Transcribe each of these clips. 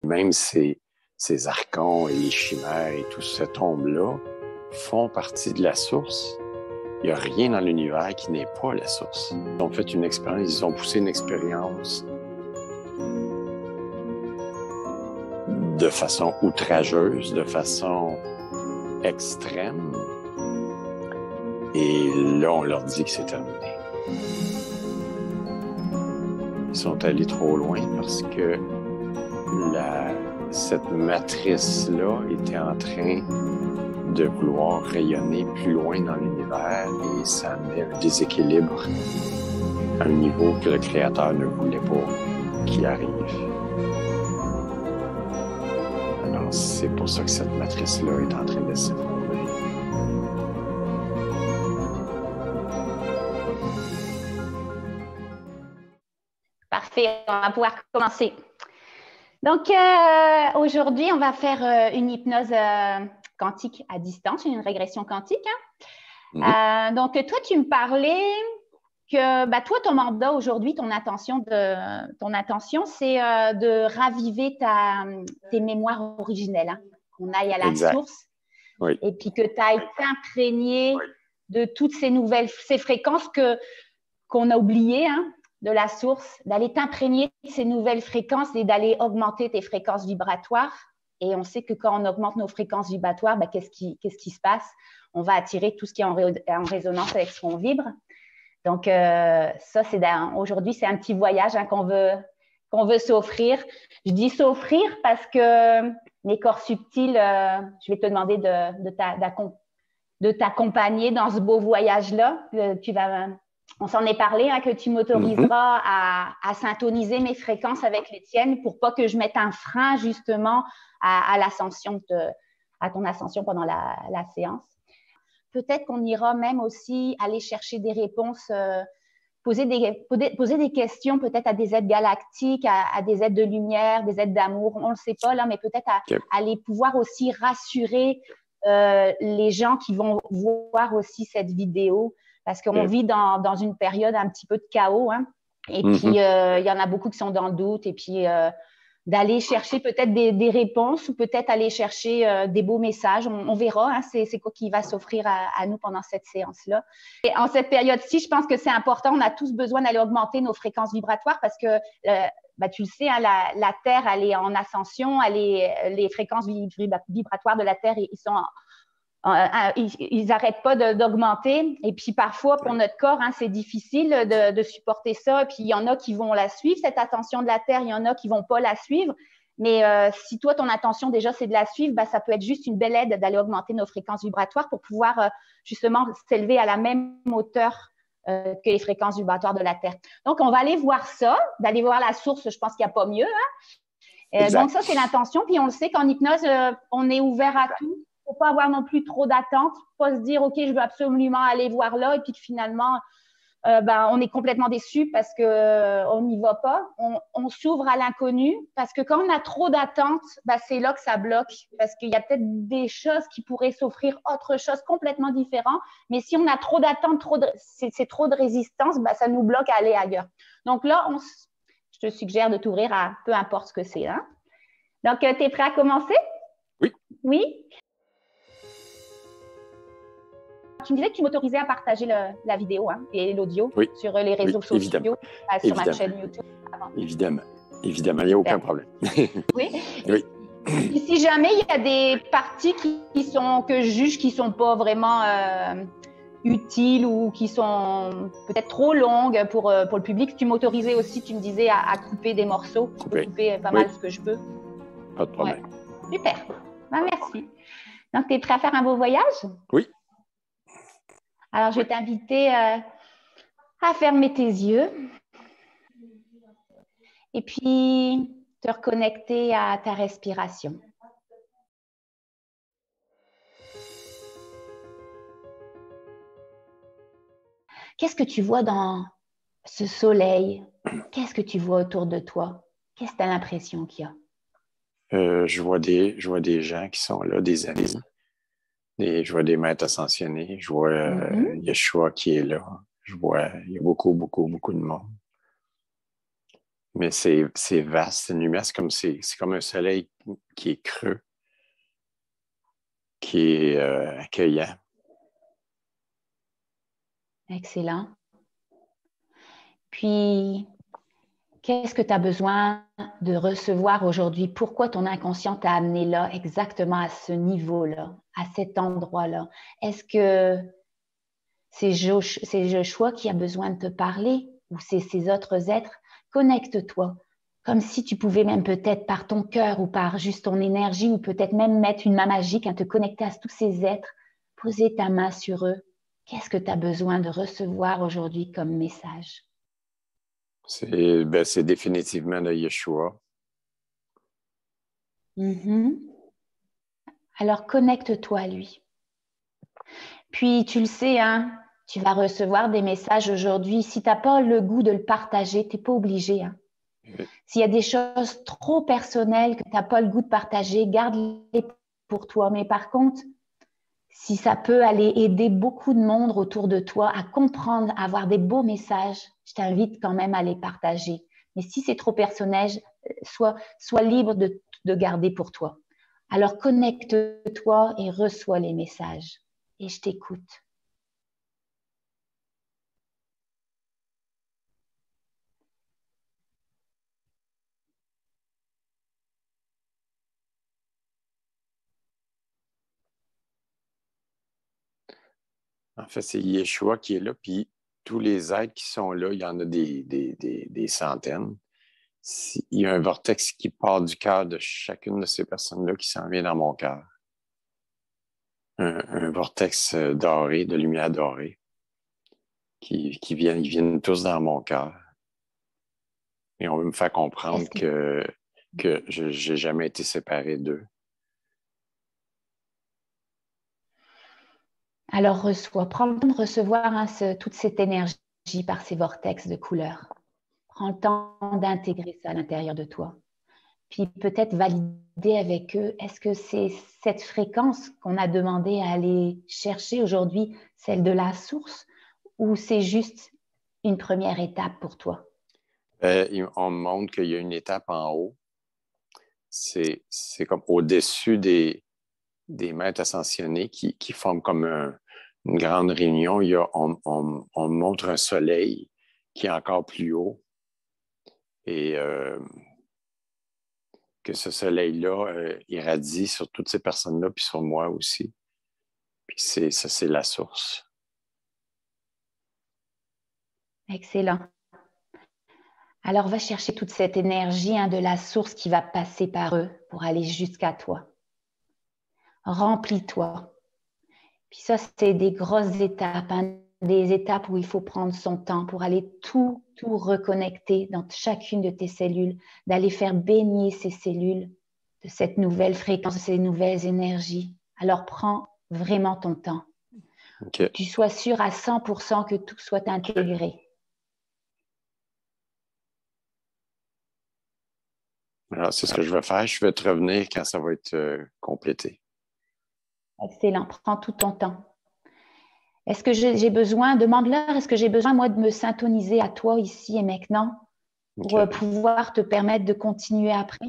Même ces archons et les chimères et tout cet ombre-là font partie de la source. Il n'y a rien dans l'univers qui n'est pas la source. Ils ont fait une expérience, ils ont poussé une expérience de façon outrageuse, de façon extrême. Et là, on leur dit que c'est terminé. Ils sont allés trop loin parce que cette matrice-là était en train de vouloir rayonner plus loin dans l'univers et ça amenait un déséquilibre à un niveau que le Créateur ne voulait pas qu'il arrive. Alors, c'est pour ça que cette matrice-là est en train de s'effondrer. Parfait, on va pouvoir commencer. Donc, aujourd'hui, on va faire une hypnose quantique à distance, une régression quantique. Donc, toi, tu me parlais que toi, ton mandat aujourd'hui, ton intention, c'est de raviver tes mémoires originelles, hein, qu'on aille à la source, oui. Et puis que tu ailles t'imprégner de toutes ces fréquences qu'on a oubliées, hein, de la source, d'aller t'imprégner de ces nouvelles fréquences et d'aller augmenter tes fréquences vibratoires. Et on sait que quand on augmente nos fréquences vibratoires, qu'est-ce qui se passe? On va attirer tout ce qui est en résonance avec ce qu'on vibre. Donc, ça, aujourd'hui, c'est un petit voyage, hein, qu'on veut s'offrir. Je dis s'offrir parce que les corps subtils, je vais te demander de t'accompagner dans ce beau voyage-là. On s'en est parlé, hein, que tu m'autoriseras à syntoniser mes fréquences avec les tiennes pour pas que je mette un frein justement à ton ascension pendant la séance. Peut-être qu'on ira même aussi aller chercher des réponses, poser des questions peut-être à des êtres galactiques, à des êtres de lumière, des êtres d'amour, on ne le sait pas là, mais peut-être aller pouvoir aussi rassurer les gens qui vont voir aussi cette vidéo. Parce qu'on vit dans une période un petit peu de chaos, hein. Et puis il y en a beaucoup qui sont dans le doute, et puis d'aller chercher peut-être des réponses ou peut-être aller chercher des beaux messages. On verra, hein, c'est quoi qui va s'offrir à nous pendant cette séance-là. Et en cette période-ci, je pense que c'est important. On a tous besoin d'aller augmenter nos fréquences vibratoires parce que tu le sais, hein, la Terre, elle est en ascension. Les fréquences vibratoires de la Terre, ils n'arrêtent pas d'augmenter. Et puis parfois, pour notre corps, hein, c'est difficile de supporter ça. Et puis il y en a qui vont la suivre, cette attention de la Terre. Il y en a qui ne vont pas la suivre. Mais si toi, ton intention déjà, c'est de la suivre, ça peut être juste une belle aide d'aller augmenter nos fréquences vibratoires pour pouvoir justement s'élever à la même hauteur que les fréquences vibratoires de la Terre. Donc, on va aller voir ça, d'aller voir la source. Je pense qu'il n'y a pas mieux, hein? Donc, ça, c'est l'intention. Puis on le sait qu'en hypnose, on est ouvert à tout. Il ne faut pas avoir non plus trop d'attentes, pas se dire, OK, je veux absolument aller voir là, et puis que finalement, on est complètement déçu parce qu'on n'y va pas. On s'ouvre à l'inconnu parce que quand on a trop d'attentes, c'est là que ça bloque parce qu'il y a peut-être des choses qui pourraient s'offrir autre chose complètement différent. Mais si on a trop d'attentes, c'est trop de résistance, ça nous bloque à aller ailleurs. Donc là, je te suggère de t'ouvrir à peu importe ce que c'est, hein? Donc, tu es prêt à commencer? Oui. Oui? Tu me disais que tu m'autorisais à partager la vidéo, hein, et l'audio sur les réseaux sociaux, sur ma chaîne YouTube. Évidemment, il n'y a aucun problème. Oui. Oui. Et si jamais il y a des parties que je juge qui ne sont pas vraiment utiles ou qui sont peut-être trop longues pour le public, tu m'autorisais aussi, tu me disais, à couper des morceaux. Je peux couper pas mal ce que je peux. Pas de problème. Ouais. Super. Merci. Donc, tu es prêt à faire un beau voyage? Oui. Alors, je vais t'inviter à fermer tes yeux et puis te reconnecter à ta respiration. Qu'est-ce que tu vois dans ce soleil? Qu'est-ce que tu vois autour de toi? Qu'est-ce que tu as l'impression qu'il y a? Je vois des gens qui sont là, des amis. Et je vois des maîtres ascensionnés. Je vois Yeshua qui est là. Il y a beaucoup, beaucoup, beaucoup de monde. Mais c'est vaste, c'est une lumière, c'est comme un soleil qui est creux, qui est accueillant. Excellent. Puis, qu'est-ce que tu as besoin de recevoir aujourd'hui? Pourquoi ton inconscient t'a amené là, exactement à ce niveau-là, à cet endroit-là? Est-ce que c'est Joshua qui a besoin de te parler ou c'est ces autres êtres? Connecte-toi, comme si tu pouvais même peut-être par ton cœur ou par juste ton énergie ou peut-être même mettre une main magique à te connecter à tous ces êtres, poser ta main sur eux. Qu'est-ce que tu as besoin de recevoir aujourd'hui comme message? C'est définitivement de Yeshua. Alors connecte-toi à lui. Puis tu le sais, hein, tu vas recevoir des messages aujourd'hui. Si tu n'as pas le goût de le partager, tu n'es pas obligé. Hein. S'il y a des choses trop personnelles que tu n'as pas le goût de partager, garde-les pour toi. Mais par contre, si ça peut aller aider beaucoup de monde autour de toi à comprendre, à avoir des beaux messages, je t'invite quand même à les partager. Mais si c'est trop personnel, sois libre de garder pour toi. Alors connecte-toi et reçois les messages. Et je t'écoute. En fait, c'est Yeshua qui est là, puis tous les êtres qui sont là, il y en a des centaines. Il y a un vortex qui part du cœur de chacune de ces personnes-là qui s'en vient dans mon cœur. Un vortex doré, de lumière dorée, ils viennent tous dans mon cœur. Et on veut me faire comprendre que je n'ai jamais été séparé d'eux. Alors prends le temps de recevoir toute cette énergie par ces vortex de couleurs. Prends le temps d'intégrer ça à l'intérieur de toi. Puis peut-être valider avec eux, est-ce que c'est cette fréquence qu'on a demandé à aller chercher aujourd'hui, celle de la source, ou c'est juste une première étape pour toi? On me montre qu'il y a une étape en haut. C'est comme au-dessus des maîtres ascensionnés qui forment comme une grande réunion. On montre un soleil qui est encore plus haut et que ce soleil-là irradie sur toutes ces personnes-là puis sur moi aussi. Puis ça, c'est la source. Excellent. Alors va chercher toute cette énergie de la source qui va passer par eux pour aller jusqu'à toi. Remplis-toi. Puis ça, c'est des grosses étapes, des étapes où il faut prendre son temps pour aller tout reconnecter dans chacune de tes cellules, d'aller faire baigner ces cellules de cette nouvelle fréquence, de ces nouvelles énergies. Alors prends vraiment ton temps. Okay. Que tu sois sûr à 100% que tout soit intégré. Alors, c'est ce que je vais faire. Je vais te revenir quand ça va être complété. Excellent. Prends tout ton temps. Est-ce que j'ai besoin, demande-leur, est-ce que j'ai besoin, moi, de me syntoniser à toi ici et maintenant pour pouvoir te permettre de continuer après?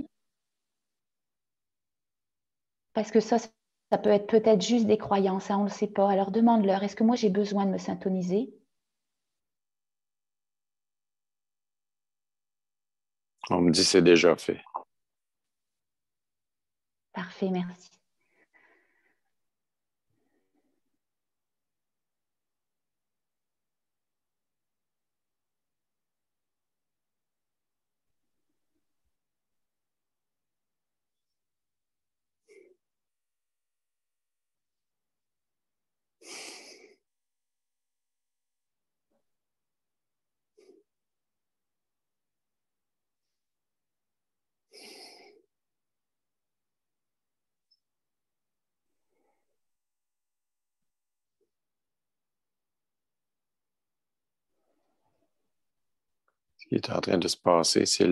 Parce que ça peut être peut-être juste des croyances, on ne le sait pas. Alors demande-leur, est-ce que moi, j'ai besoin de me syntoniser? On me dit que c'est déjà fait. Parfait, merci. Ce qui est en train de se passer, c'est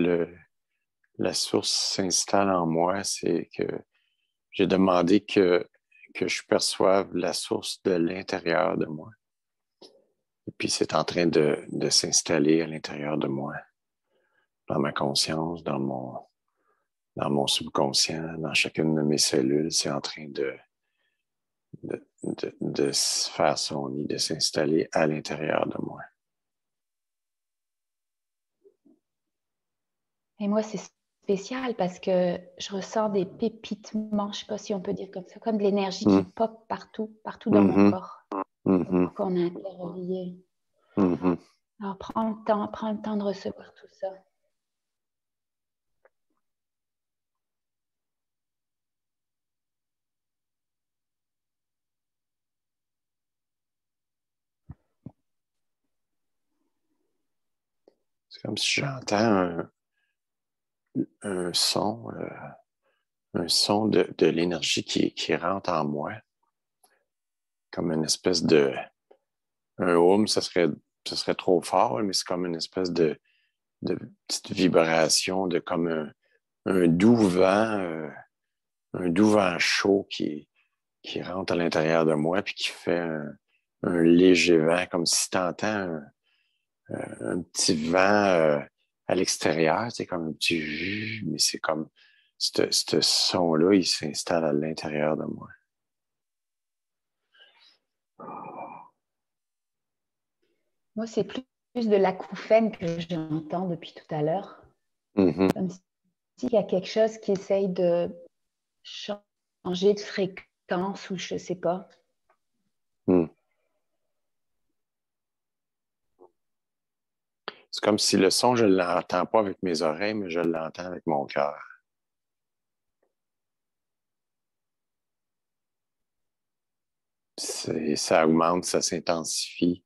la source s'installe en moi. C'est que j'ai demandé que je perçoive la source de l'intérieur de moi. Et puis, c'est en train de s'installer à l'intérieur de moi. dans ma conscience, dans mon subconscient, dans chacune de mes cellules, c'est en train de faire son nid, de s'installer à l'intérieur de moi. Et moi, c'est spécial parce que je ressens des pépitements, je ne sais pas si on peut dire comme ça, comme de l'énergie qui pop partout dans mon corps. Qu'on est interrelié. Alors, prends le temps de recevoir tout ça. C'est comme si j'entends un son de l'énergie qui rentre en moi. Comme une espèce de... Un hum, ça serait trop fort, mais c'est comme une espèce de petite vibration, de comme un doux vent chaud qui rentre à l'intérieur de moi puis qui fait un léger vent, comme si tu entends un petit vent à l'extérieur, c'est comme un petit jus, mais c'est comme ce son-là, il s'installe à l'intérieur de moi. Moi, c'est plus de l'acouphène que j'entends depuis tout à l'heure. Comme s'il y a quelque chose qui essaye de changer de fréquence ou je ne sais pas. C'est comme si le son, je ne l'entends pas avec mes oreilles, mais je l'entends avec mon cœur. Ça augmente, ça s'intensifie.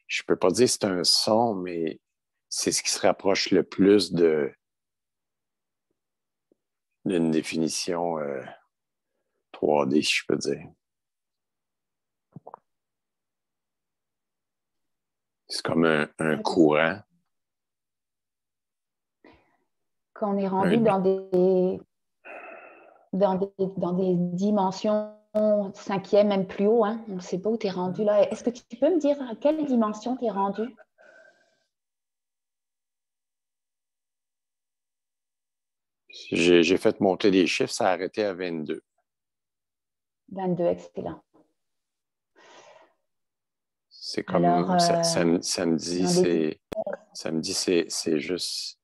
Je ne peux pas dire que c'est un son, mais c'est ce qui se rapproche le plus d'une définition 3D, si je peux dire. C'est comme un courant. Quand on est rendu dans des dimensions 5e, même plus haut, hein, on ne sait pas où tu es rendu là. Est-ce que tu peux me dire à quelle dimension tu es rendu? J'ai fait monter des chiffres, ça a arrêté à 22. 22, excellent. C'est comme alors, ça me dit c'est juste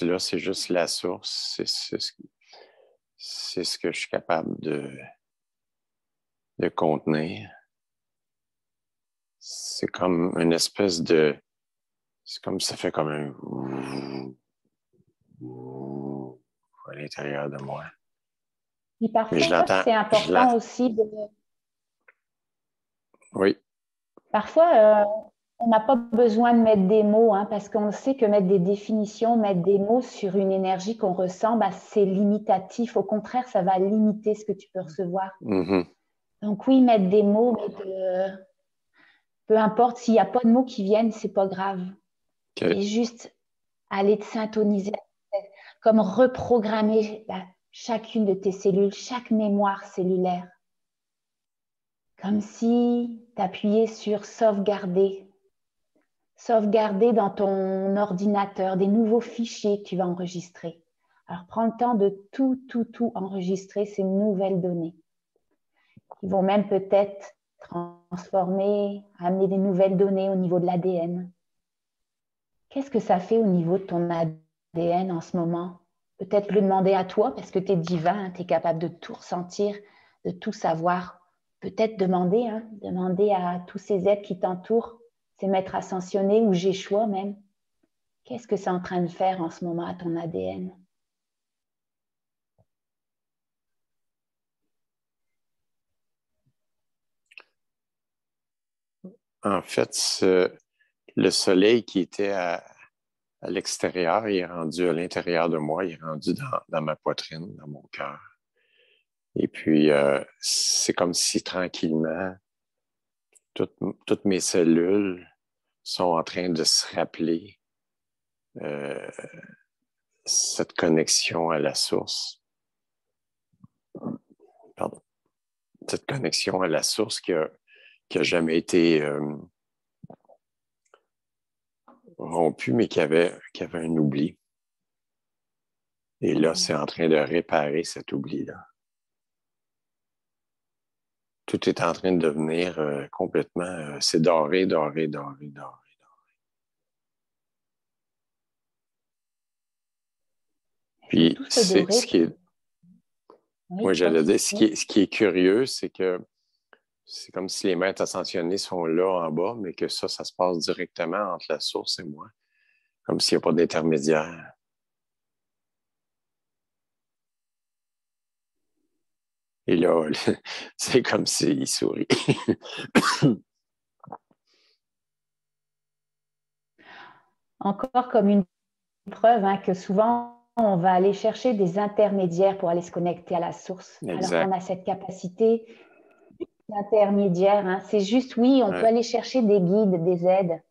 là, c'est juste la source, c'est ce que je suis capable de contenir. C'est comme une espèce c'est comme ça fait comme un à l'intérieur de moi. Et parfois, c'est important aussi de... Oui. Parfois, on n'a pas besoin de mettre des mots, hein, parce qu'on sait que mettre des définitions, mettre des mots sur une énergie qu'on ressent, c'est limitatif. Au contraire, ça va limiter ce que tu peux recevoir. Donc oui, mettre des mots, mais peu importe, s'il n'y a pas de mots qui viennent, c'est pas grave. C'est juste aller te syntoniser, comme reprogrammer chacune de tes cellules, chaque mémoire cellulaire. Comme si tu appuyais sur sauvegarder. Sauvegarder dans ton ordinateur des nouveaux fichiers que tu vas enregistrer. Alors, prends le temps de tout enregistrer, ces nouvelles données. Ils vont même peut-être transformer, amener des nouvelles données au niveau de l'ADN. Qu'est-ce que ça fait au niveau de ton ADN en ce moment? Peut-être le demander à toi, parce que tu es divin, tu es capable de tout ressentir, de tout savoir. Peut-être demander à tous ces êtres qui t'entourent, ces maîtres ascensionnés ou Jéchoua même, qu'est-ce que c'est en train de faire en ce moment à ton ADN? En fait, le soleil qui était à l'extérieur, il est rendu à l'intérieur de moi, il est rendu dans ma poitrine, dans mon cœur. Et puis, c'est comme si tranquillement, toutes mes cellules sont en train de se rappeler cette connexion à la source. Pardon. Cette connexion à la source qui a jamais été rompu, mais qui avait un oubli. Et là, c'est en train de réparer cet oubli-là. Tout est en train de devenir complètement... c'est doré, doré, doré, doré. Puis, c'est ce qui est... Oui, j'allais dire, ce qui est curieux, c'est que c'est comme si les maîtres ascensionnés sont là en bas, mais que ça se passe directement entre la source et moi, comme s'il n'y a pas d'intermédiaire. Et là, c'est comme s'il sourit. Encore comme une preuve que souvent, on va aller chercher des intermédiaires pour aller se connecter à la source. Exact. Alors qu'on a cette capacité intermédiaire. C'est juste, oui, on peut aller chercher des guides, des aides,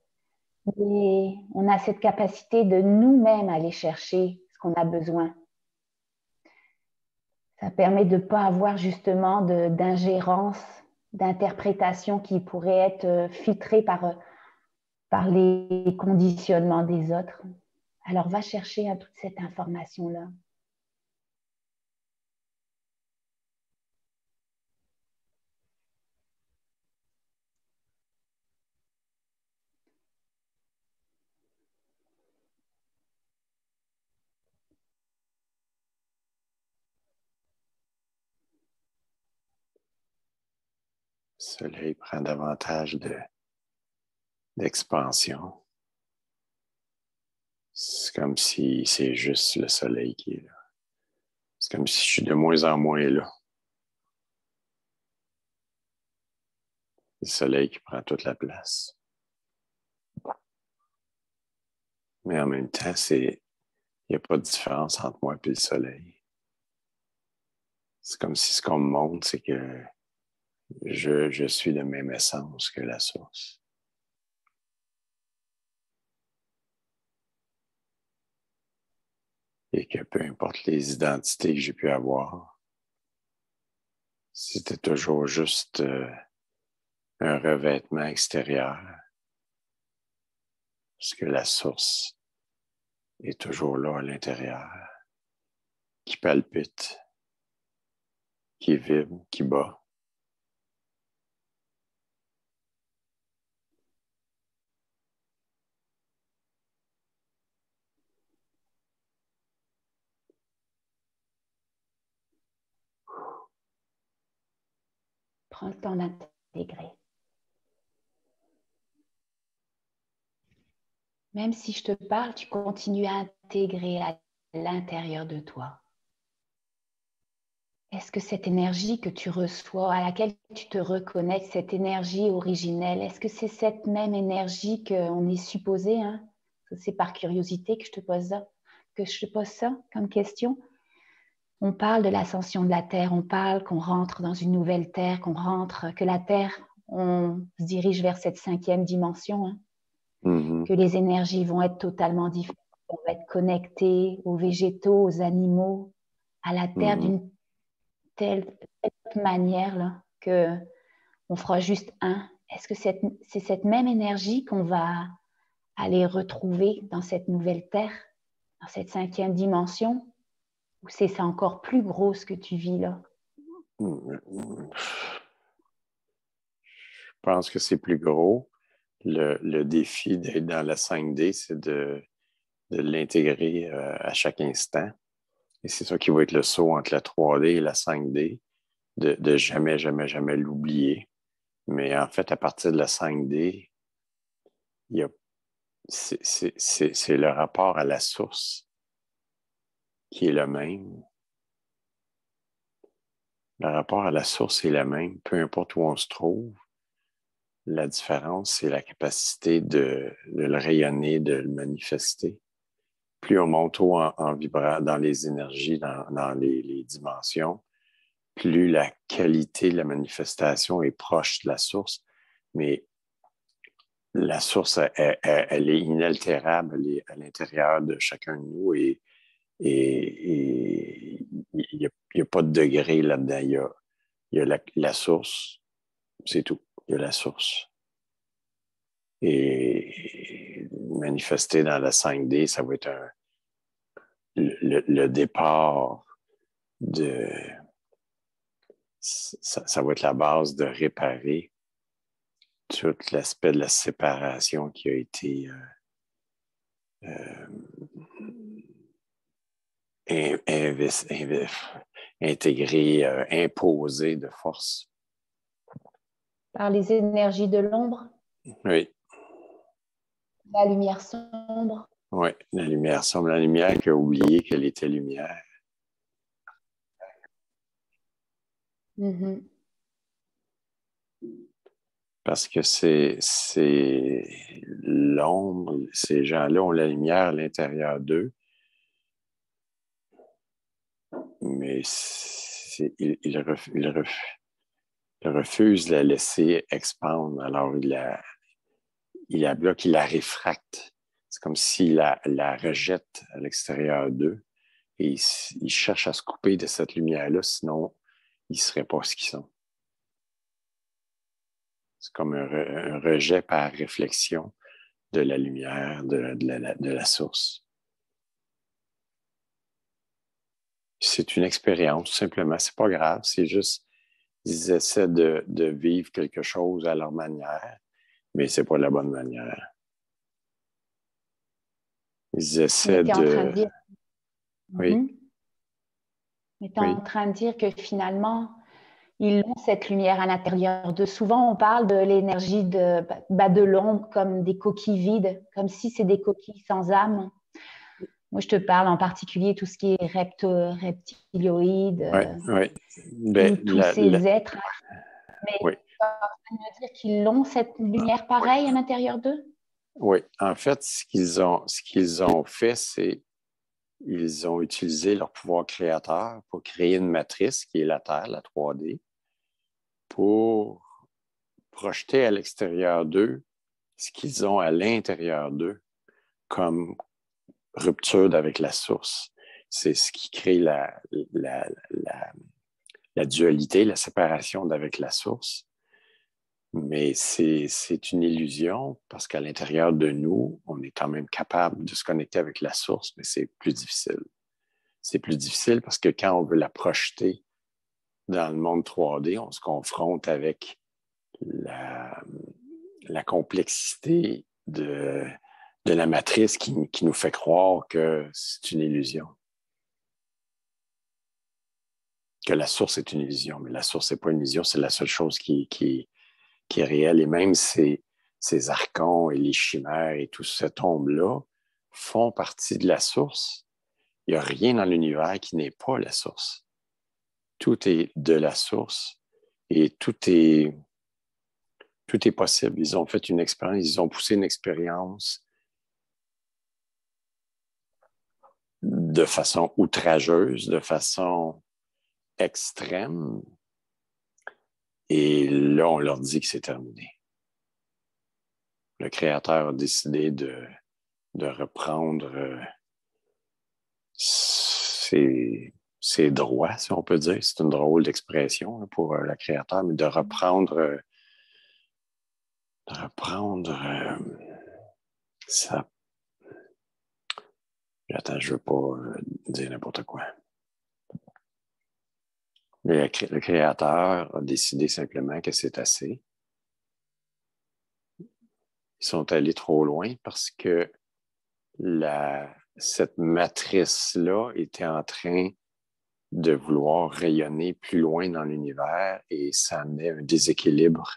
mais on a cette capacité de nous-mêmes aller chercher ce qu'on a besoin. Ça permet de ne pas avoir justement d'ingérence, d'interprétation qui pourrait être filtrée par les conditionnements des autres. Alors, va chercher toute cette information-là. Le soleil prend davantage d'expansion. C'est comme si c'est juste le soleil qui est là. C'est comme si je suis de moins en moins là. Le soleil qui prend toute la place. Mais en même temps, il n'y a pas de différence entre moi et le soleil. C'est comme si ce qu'on me montre, c'est que je suis de même essence que la source. Et que peu importe les identités que j'ai pu avoir, c'était toujours juste un revêtement extérieur. Parce que la source est toujours là à l'intérieur, qui palpite, qui vibre, qui bat. Prends le temps d'intégrer. Même si je te parle, tu continues à intégrer à l'intérieur de toi. Est-ce que cette énergie que tu reçois, à laquelle tu te reconnectes, cette énergie originelle, est-ce que c'est cette même énergie qu'on est supposé, c'est par curiosité que je te pose ça comme question. On parle de l'ascension de la Terre, on parle qu'on rentre dans une nouvelle Terre, que la Terre, on se dirige vers cette 5e dimension, que les énergies vont être totalement différentes, on va être connectés aux végétaux, aux animaux, à la Terre d'une telle manière là, qu'on fera juste un. Est-ce que c'est cette même énergie qu'on va aller retrouver dans cette nouvelle Terre, dans cette 5e dimension? Ou c'est encore plus gros ce que tu vis là? Je pense que c'est plus gros. Le défi d'être dans la 5D, c'est de l'intégrer à chaque instant. Et c'est ça qui va être le saut entre la 3D et la 5D, de jamais, jamais, jamais l'oublier. Mais en fait, à partir de la 5D, c'est le rapport à la source qui est le même. Le rapport à la source est le même, peu importe où on se trouve. La différence, c'est la capacité de le rayonner, de le manifester. Plus on monte haut en vibrant dans les énergies, dans les dimensions, plus la qualité de la manifestation est proche de la source. Mais la source, elle est inaltérable, elle est à l'intérieur de chacun de nous et il n'y a pas de degré là-dedans. Il y a la source, c'est tout. Il y a la source. Et manifester dans la 5D, ça va être le départ de... Ça va être la base de réparer tout l'aspect de la séparation qui a été intégré, imposé de force. Par les énergies de l'ombre? Oui. La lumière sombre? Oui, la lumière sombre, la lumière qui a oublié qu'elle était lumière. Mm-hmm. Parce que c'est l'ombre, ces gens-là ont la lumière à l'intérieur d'eux, mais ils refusent de la laisser expandre. Alors, il la bloque, il la réfracte. C'est comme s'il la rejette à l'extérieur d'eux et ils cherchent à se couper de cette lumière-là, sinon ils ne seraient pas ce qu'ils sont. C'est comme un rejet par réflexion de la lumière, de la source. C'est une expérience, tout simplement. C'est pas grave, c'est juste ils essaient de vivre quelque chose à leur manière, mais c'est pas la bonne manière. Ils essaient en train de dire... Oui. Mais tu es en train de dire que finalement, ils ont cette lumière à l'intérieur d'eux. Souvent, on parle de l'énergie de l'ombre comme des coquilles vides, comme si c'est des coquilles sans âme. Moi, je te parle en particulier tout ce qui est reptilioïde, tous ces êtres. Mais tu es en train de me dire qu'ils ont cette lumière pareille à l'intérieur d'eux? Oui. En fait, ce qu'ils ont fait, c'est ils ont utilisé leur pouvoir créateur pour créer une matrice qui est la Terre, la 3D, pour projeter à l'extérieur d'eux ce qu'ils ont à l'intérieur d'eux comme rupture avec la source. C'est ce qui crée la dualité, la séparation d'avec la source. Mais c'est une illusion parce qu'à l'intérieur de nous, on est quand même capable de se connecter avec la source, mais c'est plus difficile. C'est plus difficile parce que quand on veut la projeter dans le monde 3D, on se confronte avec la complexité de la matrice qui nous fait croire que c'est une illusion. Que la source est une illusion. Mais la source n'est pas une illusion, c'est la seule chose qui est réelle. Et même ces archons et les chimères et tout cet ombre-là font partie de la source. Il n'y a rien dans l'univers qui n'est pas la source. Tout est de la source et tout est possible. Ils ont fait une expérience, ils ont poussé une expérience de façon outrageuse, de façon extrême. Et là, on leur dit que c'est terminé. Le Créateur a décidé de reprendre ses droits, si on peut dire. C'est une drôle d'expression pour le Créateur, mais de reprendre ça. Attends, je ne veux pas dire n'importe quoi. Le Créateur a décidé simplement que c'est assez. Ils sont allés trop loin parce que cette matrice-là était en train de vouloir rayonner plus loin dans l'univers et ça amenait un déséquilibre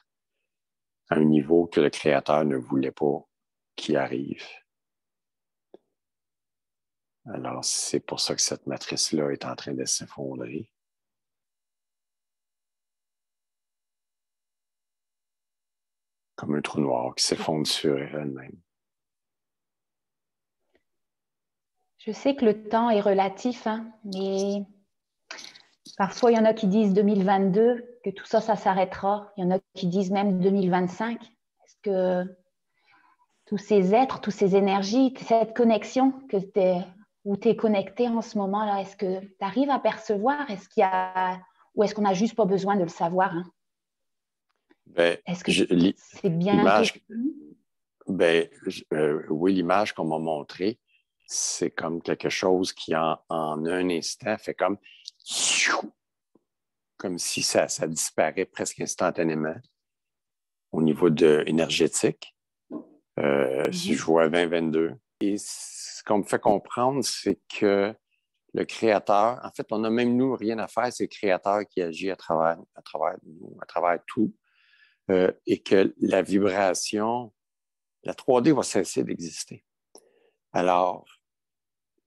à un niveau que le Créateur ne voulait pas qu'il arrive. Alors, c'est pour ça que cette matrice-là est en train de s'effondrer. Comme un trou noir qui s'effondre sur elle-même. Je sais que le temps est relatif, mais parfois, il y en a qui disent 2022, que tout ça, ça s'arrêtera. Il y en a qui disent même 2025. Est-ce que tous ces êtres, toutes ces énergies, cette connexion où tu es connecté en ce moment-là, est-ce que tu arrives à percevoir? Ou est-ce qu'on n'a juste pas besoin de le savoir? Ben, est-ce que c'est bien Oui, l'image qu'on m'a montrée, c'est comme quelque chose qui, en un instant, fait comme si ça disparaît presque instantanément au niveau énergétique. Si je vois 2022. Et ce qu'on me fait comprendre, c'est que le créateur, en fait, on n'a même nous rien à faire, c'est le créateur qui agit à travers nous, à travers tout, et que la vibration, la 3D va cesser d'exister. Alors,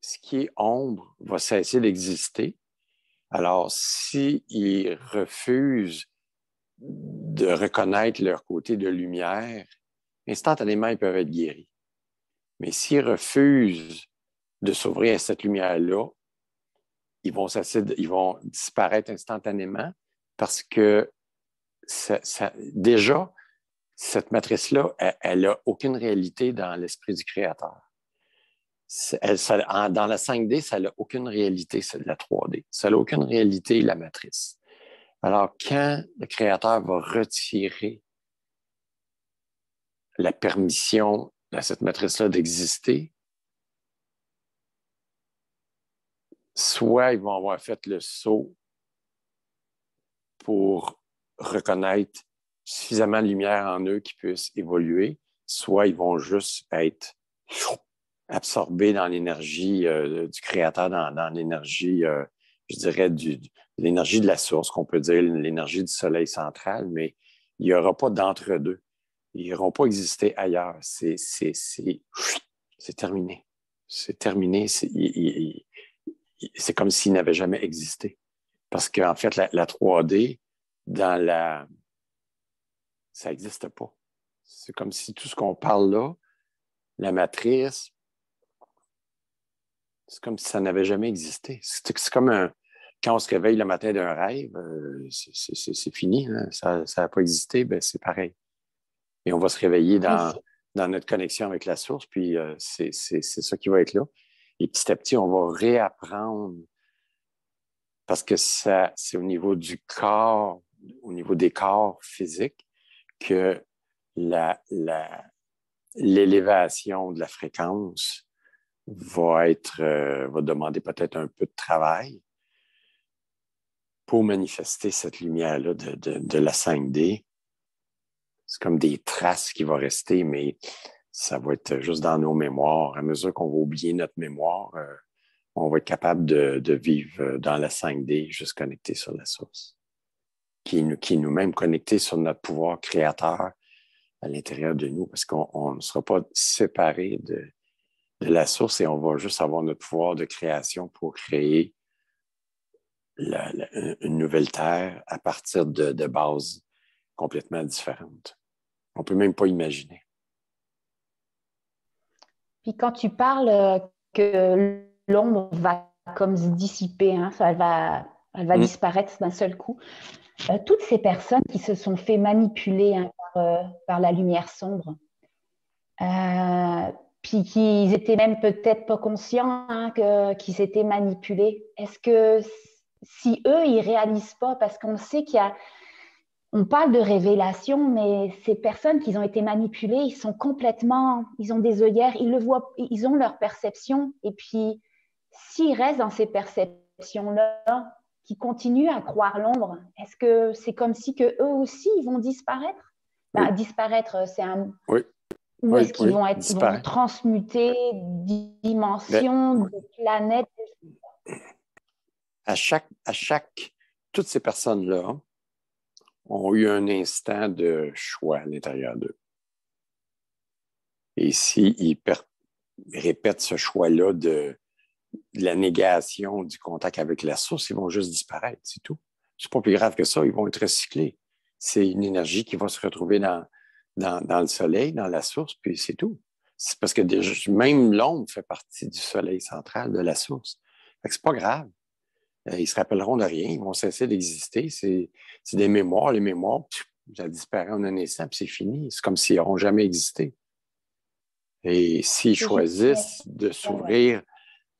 ce qui est ombre va cesser d'exister. Alors, s'ils refusent de reconnaître leur côté de lumière, instantanément, ils peuvent être guéris. Mais s'ils refusent de s'ouvrir à cette lumière-là, ils vont disparaître instantanément parce que déjà, cette matrice-là, elle n'a aucune réalité dans l'esprit du créateur. Dans la 5D, ça n'a aucune réalité, c'est de la 3D. Ça n'a aucune réalité, la matrice. Alors, quand le créateur va retirer la permission à cette matrice-là d'exister, soit ils vont avoir fait le saut pour reconnaître suffisamment de lumière en eux qui puissent évoluer, soit ils vont juste être absorbés dans l'énergie du créateur, dans l'énergie, je dirais, l'énergie de la source, qu'on peut dire l'énergie du soleil central, mais il n'y aura pas d'entre-deux. Ils n'iront pas exister ailleurs. C'est terminé. C'est terminé. C'est comme s'ils n'avaient jamais existé. Parce qu'en fait, la 3D, ça n'existe pas. C'est comme si tout ce qu'on parle là, la matrice, c'est comme si ça n'avait jamais existé. C'est comme quand on se réveille le matin d'un rêve, c'est fini, hein? Ça n'a pas existé, ben c'est pareil. Et on va se réveiller dans notre connexion avec la source, puis c'est ça qui va être là. Et petit à petit, on va réapprendre, parce que c'est au niveau du corps, au niveau des corps physiques, que l'élévation de la fréquence va demander peut-être un peu de travail pour manifester cette lumière-là de la 5D. C'est comme des traces qui vont rester, mais ça va être juste dans nos mémoires. À mesure qu'on va oublier notre mémoire, on va être capable de vivre dans la 5D, juste connecté sur la source, qui est nous-mêmes connecté sur notre pouvoir créateur à l'intérieur de nous, parce qu'on ne sera pas séparé de la source et on va juste avoir notre pouvoir de création pour créer une nouvelle terre à partir de bases complètement différentes. On ne peut même pas imaginer. Puis quand tu parles que l'ombre va comme se dissiper, hein, elle va disparaître d'un seul coup, toutes ces personnes qui se sont fait manipuler, hein, par la lumière sombre, puis qu'ils étaient même peut-être pas conscients, hein, qu'ils étaient manipulés, est-ce que si eux, ils réalisent pas, parce qu'on sait on parle de révélation, mais ces personnes qui ont été manipulées, ils ont des œillères, ils le voient, ils ont leur perception. Et puis, s'ils restent dans ces perceptions-là, qui continuent à croire l'ombre, est-ce que c'est comme si que eux aussi, ils vont disparaître? Oui. Disparaître, c'est un... Oui. Ou est-ce qu'ils vont ils vont transmuter dimensions, de planètes? Toutes ces personnes-là ont eu un instant de choix à l'intérieur d'eux. Et s'ils répètent ce choix-là de la négation du contact avec la source, ils vont juste disparaître, c'est tout. C'est pas plus grave que ça, ils vont être recyclés. C'est une énergie qui va se retrouver dans le soleil, dans la source, puis c'est tout. C'est parce que même l'ombre fait partie du soleil central, de la source. Fait que c'est pas grave. Ils se rappelleront de rien, ils vont cesser d'exister. C'est des mémoires. Les mémoires, ça disparaît en un instant, puis c'est fini. C'est comme s'ils n'auront jamais existé. Et s'ils choisissent de s'ouvrir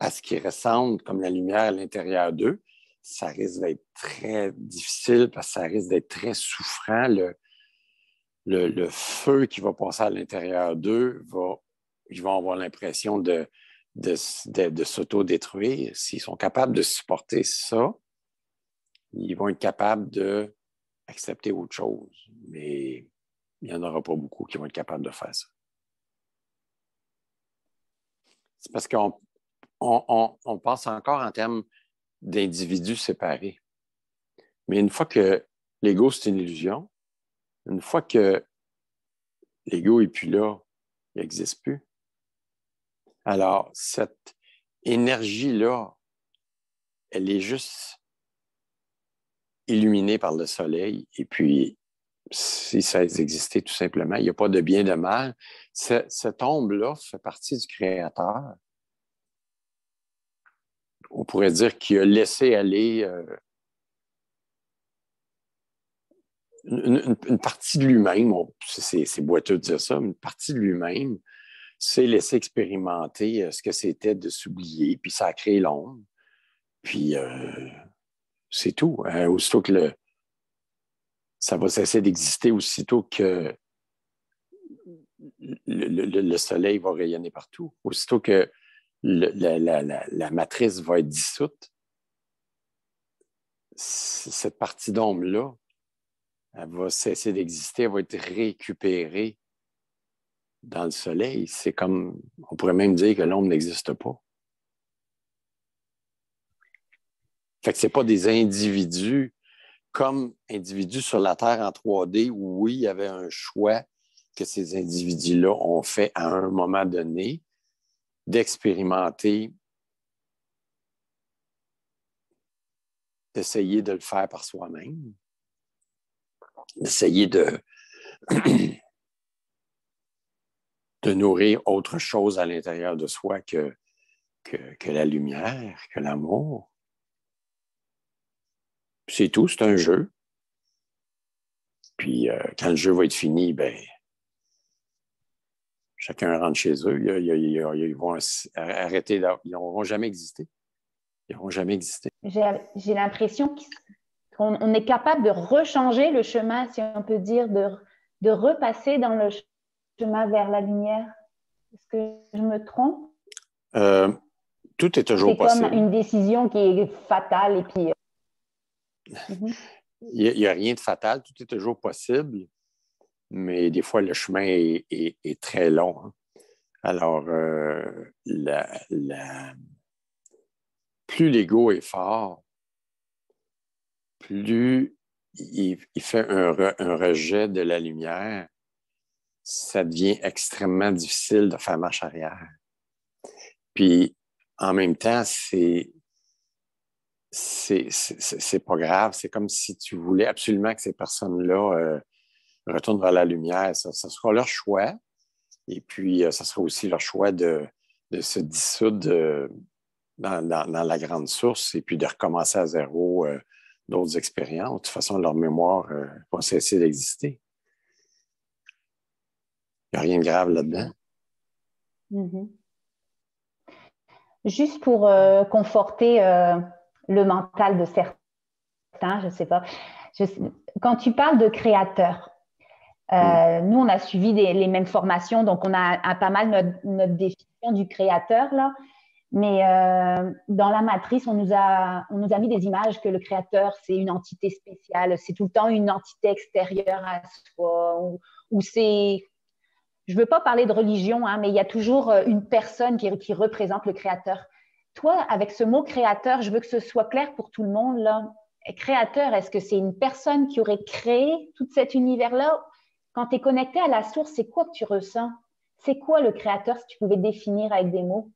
à ce qui ressemble comme la lumière à l'intérieur d'eux, ça risque d'être très difficile parce que ça risque d'être très souffrant. le feu qui va passer à l'intérieur d'eux, ils vont avoir l'impression de s'auto-détruire. S'ils sont capables de supporter ça, ils vont être capables d'accepter autre chose. Mais il n'y en aura pas beaucoup qui vont être capables de faire ça. C'est parce qu'on pense encore en termes d'individus séparés. Mais une fois que l'ego, c'est une illusion, une fois que l'ego n'est plus là, il n'existe plus. Alors, cette énergie-là, elle est juste illuminée par le soleil. Et puis, si ça existait tout simplement, il n'y a pas de bien, de mal. Cette ombre-là fait partie du Créateur. On pourrait dire qu'il a laissé aller une partie de lui-même. C'est boiteux de dire ça, mais une partie de lui-même s'est laissé expérimenter ce que c'était de s'oublier, puis ça a créé l'ombre. Puis c'est tout. Aussitôt que ça va cesser d'exister, aussitôt que le soleil va rayonner partout, aussitôt que la matrice va être dissoute, cette partie d'ombre-là, elle va cesser d'exister, elle va être récupérée dans le soleil. C'est comme, on pourrait même dire que l'ombre n'existe pas. Fait que c'est pas des individus comme individus sur la Terre en 3D où, oui, il y avait un choix que ces individus-là ont fait à un moment donné d'expérimenter, d'essayer de le faire par soi-même, d'essayer de nourrir autre chose à l'intérieur de soi que la lumière, que l'amour. C'est tout, c'est un jeu. Puis quand le jeu va être fini, ben chacun rentre chez eux. Ils vont arrêter, ils n'auront jamais existé. Ils n'auront jamais existé. J'ai l'impression qu'on est capable de rechanger le chemin, si on peut dire, de repasser dans le chemin vers la lumière. Est-ce que je me trompe? Tout est toujours possible. C'est comme une décision qui est fatale et puis... Il n'y a rien de fatal, tout est toujours possible, mais des fois, le chemin est très long. Hein. Alors, plus l'ego est fort, plus il fait un rejet de la lumière, ça devient extrêmement difficile de faire marche arrière. Puis, en même temps, c'est pas grave. C'est comme si tu voulais absolument que ces personnes-là retournent vers la lumière. Ça sera leur choix. Et puis, ça sera aussi leur choix de se dissoudre dans la grande source et puis de recommencer à zéro d'autres expériences. De toute façon, leur mémoire va cesser d'exister. Il n'y a rien de grave là-dedans. Mm-hmm. Juste pour conforter le mental de certains, je ne sais pas. Quand tu parles de créateur, nous, on a suivi les mêmes formations, donc on a pas mal notre définition du créateur, là. Mais dans la matrice, on nous a mis des images que le créateur, c'est une entité spéciale, c'est tout le temps une entité extérieure à soi, ou c'est... Je ne veux pas parler de religion, hein, mais il y a toujours une personne qui représente le créateur. Toi, avec ce mot créateur, je veux que ce soit clair pour tout le monde, là. Créateur, est-ce que c'est une personne qui aurait créé tout cet univers-là? Quand tu es connecté à la source, c'est quoi que tu ressens? C'est quoi le créateur, si tu pouvais définir avec des mots?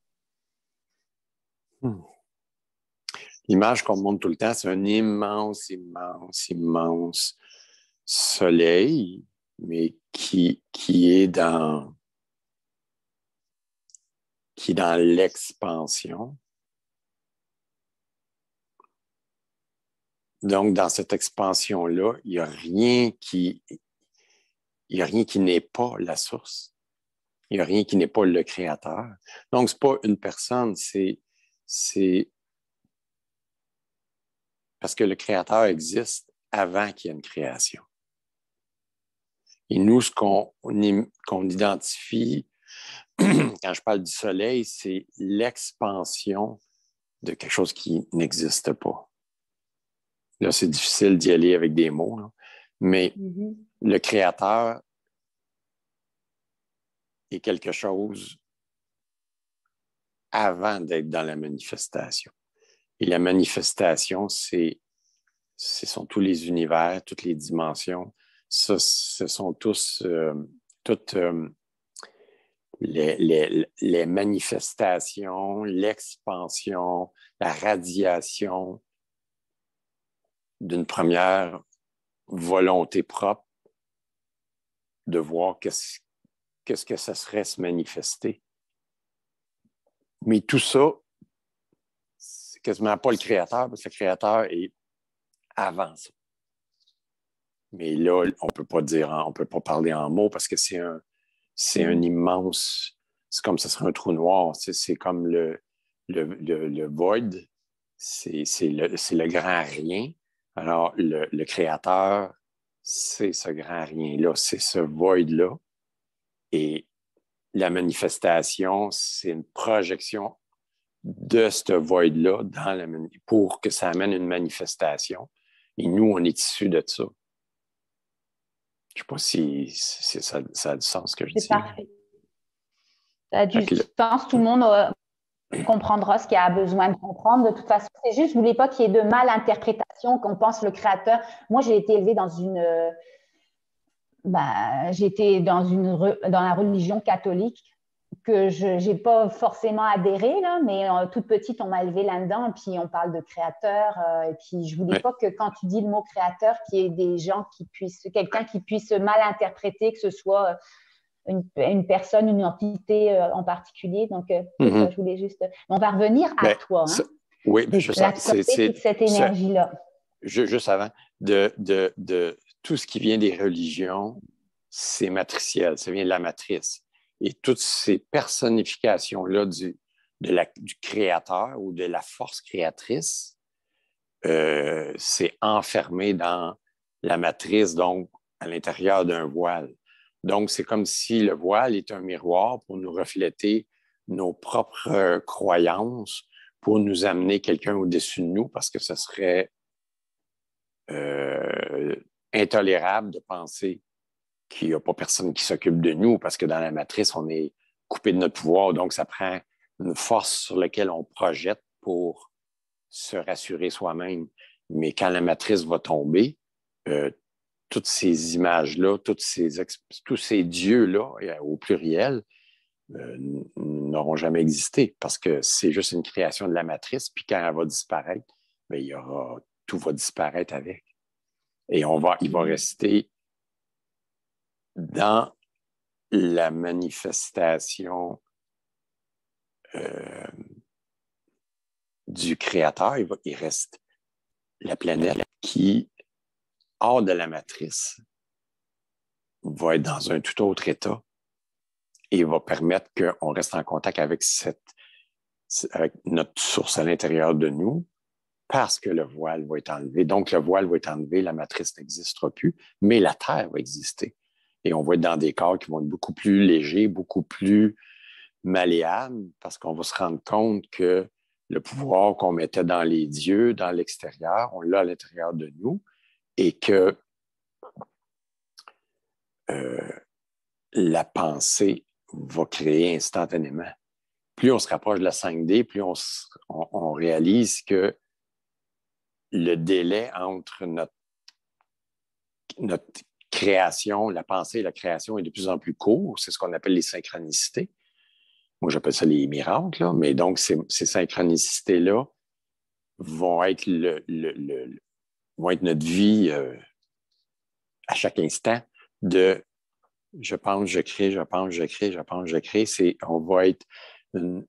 L'image qu'on montre tout le temps, c'est un immense, immense, immense soleil, mais qui est dans l'expansion. Donc, dans cette expansion-là, il n'y a rien qui n'est pas la source. Il n'y a rien qui n'est pas le créateur. Donc, ce n'est pas une personne, c'est parce que le créateur existe avant qu'il y ait une création. Et nous, ce qu'on identifie, quand je parle du soleil, c'est l'expansion de quelque chose qui n'existe pas. Là, c'est difficile d'y aller avec des mots, là. Mais le créateur est quelque chose avant d'être dans la manifestation. Et la manifestation, ce sont tous les univers, toutes les dimensions. Ça, ce sont toutes les manifestations, l'expansion, la radiation d'une première volonté propre de voir qu'est-ce que ça serait se manifester. Mais tout ça, c'est quasiment pas le créateur, parce que le créateur est avant ça. Mais là, on peut pas parler en mots parce que c'est un immense, c'est comme ça serait un trou noir, c'est comme le void, c'est le grand rien. Alors, le créateur, c'est ce grand rien-là, c'est ce void-là. Et la manifestation, c'est une projection de ce void-là pour que ça amène une manifestation. Et nous, on est issus de ça. Je ne sais pas si ça a du sens ce que je dis. C'est parfait. Ça a du sens. Tout le monde comprendra ce qu'il a besoin de comprendre. De toute façon, c'est juste, je ne voulais pas qu'il y ait de mal interprétation, qu'on pense le créateur. Moi, j'ai été élevée dans j'étais dans la religion catholique que je n'ai pas forcément adhéré, là, mais toute petite, on m'a élevée là-dedans, et puis on parle de créateur, et puis je ne voulais pas que quand tu dis le mot créateur, qu'il y ait des gens quelqu'un qui puisse mal interpréter, que ce soit une personne, une entité en particulier. Donc, ça, je voulais juste... On va revenir à toi. Oui, mais je sais. C'est cette énergie-là. Juste avant, de tout ce qui vient des religions, c'est matriciel, ça vient de la matrice. Et toutes ces personnifications-là du créateur ou de la force créatrice, c'est enfermé dans la matrice, donc à l'intérieur d'un voile. Donc, c'est comme si le voile est un miroir pour nous refléter nos propres croyances, pour nous amener quelqu'un au-dessus de nous, parce que ce serait intolérable de penser qu'il n'y a pas personne qui s'occupe de nous, parce que dans la matrice, on est coupé de notre pouvoir. Donc, ça prend une force sur laquelle on projette pour se rassurer soi-même. Mais quand la matrice va tomber, toutes ces images-là, tous ces dieux-là, au pluriel, n'auront jamais existé parce que c'est juste une création de la matrice. Puis quand elle va disparaître, bien, tout va disparaître avec. Et il va rester dans la manifestation du créateur. Il reste la planète qui, hors de la matrice, va être dans un tout autre état et va permettre qu'on reste en contact avec notre source à l'intérieur de nous parce que le voile va être enlevé. Donc, le voile va être enlevé, la matrice n'existera plus, mais la Terre va exister. Et on va être dans des corps qui vont être beaucoup plus légers, beaucoup plus malléables, parce qu'on va se rendre compte que le pouvoir qu'on mettait dans les dieux, dans l'extérieur, on l'a à l'intérieur de nous, et que la pensée va créer instantanément. Plus on se rapproche de la 5D, plus on réalise que le délai entre notre création, la pensée et la création est de plus en plus court. C'est ce qu'on appelle les synchronicités. Moi, j'appelle ça les miracles, là. Mais donc, ces synchronicités-là vont être vont être notre vie à chaque instant de je pense, je crée, je pense, je crée, je pense, je crée. On va être en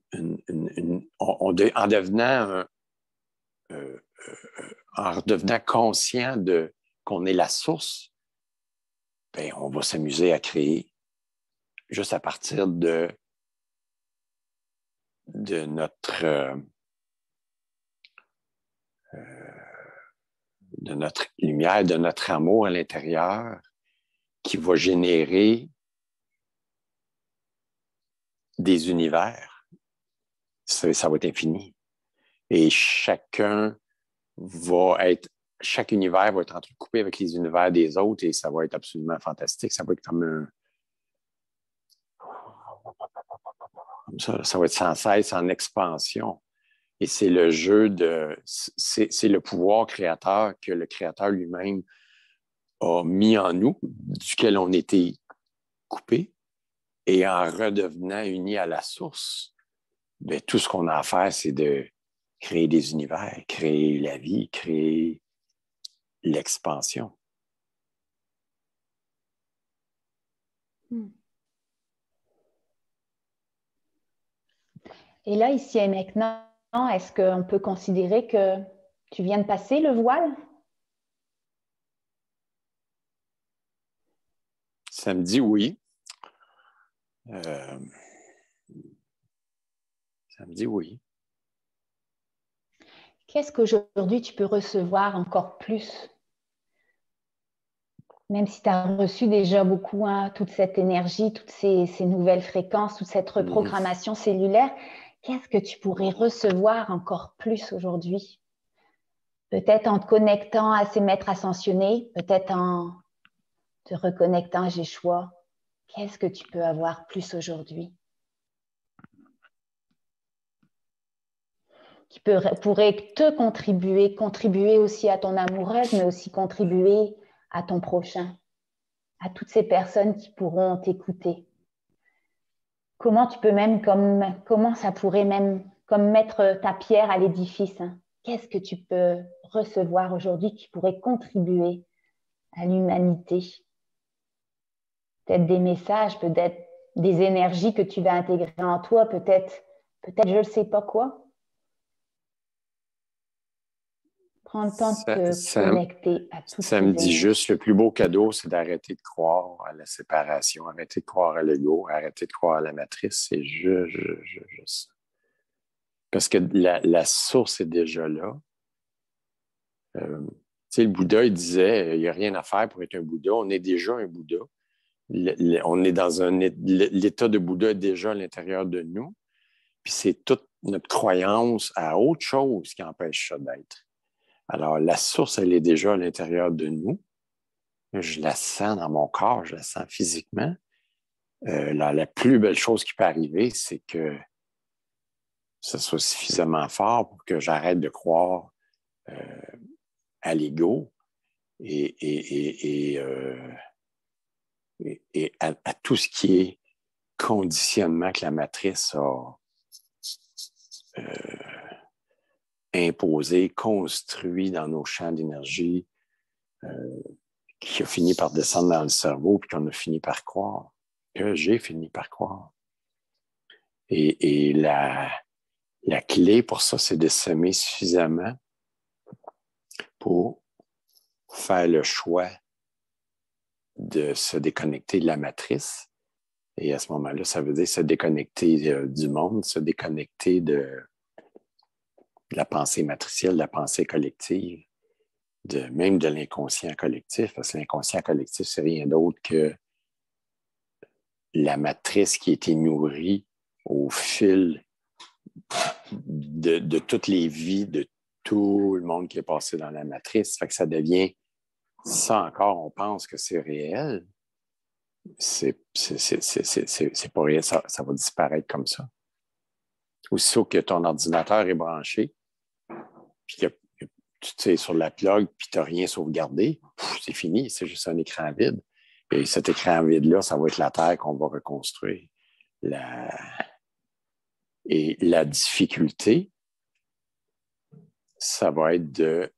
devenant en devenant conscient qu'on est la source, ben, on va s'amuser à créer juste à partir de notre lumière, de notre amour à l'intérieur. qui va générer des univers. Ça va être infini. Et chaque univers va être entrecoupé avec les univers des autres et ça va être absolument fantastique. Ça va être comme ça va être sans cesse en expansion. Et c'est le jeu c'est le pouvoir créateur que le créateur lui-même a mis en nous, duquel on était coupé. Et en redevenant unis à la source, bien, tout ce qu'on a à faire, c'est de créer des univers, créer la vie, créer l'expansion. Et là, ici et maintenant, est-ce qu'on peut considérer que tu viens de passer le voile? Ça me dit oui. Ça me dit oui. Qu'est-ce qu'aujourd'hui tu peux recevoir encore plus? Même si tu as reçu déjà beaucoup, hein, toute cette énergie, toutes ces nouvelles fréquences, toute cette reprogrammation cellulaire, qu'est-ce que tu pourrais recevoir encore plus aujourd'hui? Peut-être en te connectant à ces maîtres ascensionnés, peut-être en te reconnectant à Jéchoua. Qu'est-ce que tu peux avoir plus aujourd'hui? Qui pourrait te contribuer aussi à ton amoureuse, mais aussi contribuer à ton prochain, à toutes ces personnes qui pourront t'écouter. Comment tu peux même, comment ça pourrait même, comme mettre ta pierre à l'édifice, hein? Qu'est-ce que tu peux recevoir aujourd'hui qui pourrait contribuer à l'humanité? Peut-être des messages, peut-être des énergies que tu vas intégrer en toi, peut-être je ne sais pas quoi. Prends le temps de te connecter à toutes ces énergies. Ça me dit juste, le plus beau cadeau, c'est d'arrêter de croire à la séparation, arrêter de croire à l'ego, arrêter de croire à la matrice. C'est juste. Parce que la source est déjà là. Tu sais, le Bouddha, il disait, il n'y a rien à faire pour être un Bouddha. On est déjà un Bouddha. On est dans l'état de Bouddha déjà à l'intérieur de nous. Puis c'est toute notre croyance à autre chose qui empêche ça d'être. Alors, la source, elle est déjà à l'intérieur de nous. Je la sens dans mon corps, je la sens physiquement. La plus belle chose qui peut arriver, c'est que ça soit suffisamment fort pour que j'arrête de croire à l'ego et à tout ce qui est conditionnement que la matrice a imposé, construit dans nos champs d'énergie, qui a fini par descendre dans le cerveau, puis qu'on a fini par croire, que j'ai fini par croire. Et la clé pour ça, c'est de s'aimer suffisamment pour faire le choix de se déconnecter de la matrice. Et à ce moment-là, ça veut dire se déconnecter du monde, se déconnecter de la pensée matricielle, de la pensée collective, même de l'inconscient collectif, parce que l'inconscient collectif, c'est rien d'autre que la matrice qui a été nourrie au fil de toutes les vies de tout le monde qui est passé dans la matrice. Fait que ça devient, ça encore, on pense que c'est réel. C'est pas réel, ça va disparaître comme ça. Aussitôt que ton ordinateur est branché, puis que tu es sur la plug, puis tu n'as rien sauvegardé, c'est fini, c'est juste un écran vide. Et cet écran vide-là, ça va être la Terre qu'on va reconstruire. Et la difficulté, ça va être de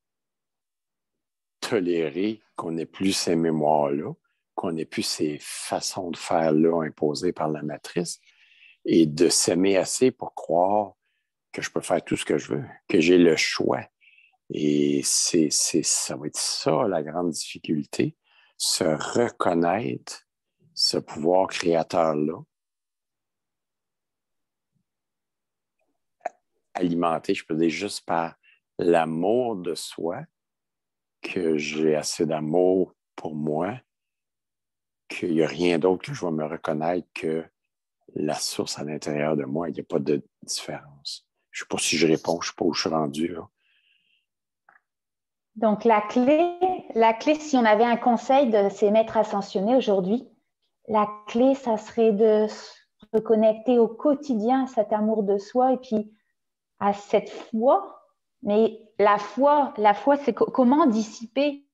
tolérer qu'on n'ait plus ces mémoires-là, qu'on n'ait plus ces façons de faire-là imposées par la matrice, et de s'aimer assez pour croire que je peux faire tout ce que je veux, que j'ai le choix. Et ça va être ça, la grande difficulté, se reconnaître ce pouvoir créateur-là, alimenté, je peux dire, juste par l'amour de soi, que j'ai assez d'amour pour moi, qu'il n'y a rien d'autre que je vais me reconnaître que la source à l'intérieur de moi. Il n'y a pas de différence. Je ne sais pas si je réponds, je ne sais pas où je suis rendu, là. Donc, la clé, si on avait un conseil de ces maîtres ascensionnés aujourd'hui, la clé, ça serait de se reconnecter au quotidien à cet amour de soi et puis à cette foi. Mais la foi c'est comment dissiper?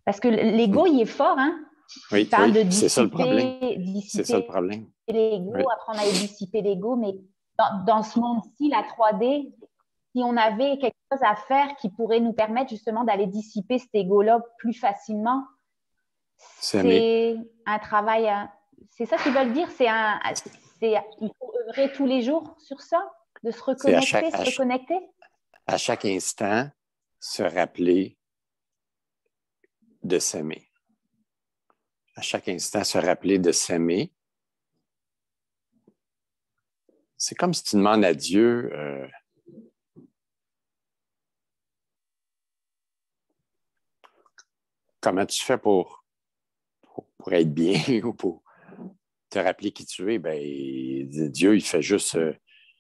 Parce que l'ego, il est fort, hein? Oui, Il parle de c'est ça le problème. C'est ça le dissiper problème. l'ego, Oui. apprendre à dissiper l'ego, mais dans ce monde-ci, la 3D, si on avait quelque chose à faire qui pourrait nous permettre justement d'aller dissiper cet ego-là plus facilement, c'est un travail. C'est ça qu'ils veulent dire. Il faut œuvrer tous les jours sur ça, de se reconnecter, se reconnecter. À chaque instant, se rappeler de s'aimer. À chaque instant, se rappeler de s'aimer. C'est comme si tu demandes à Dieu comment tu fais pour être bien ou pour te rappeler qui tu es. Ben, Dieu, il fait juste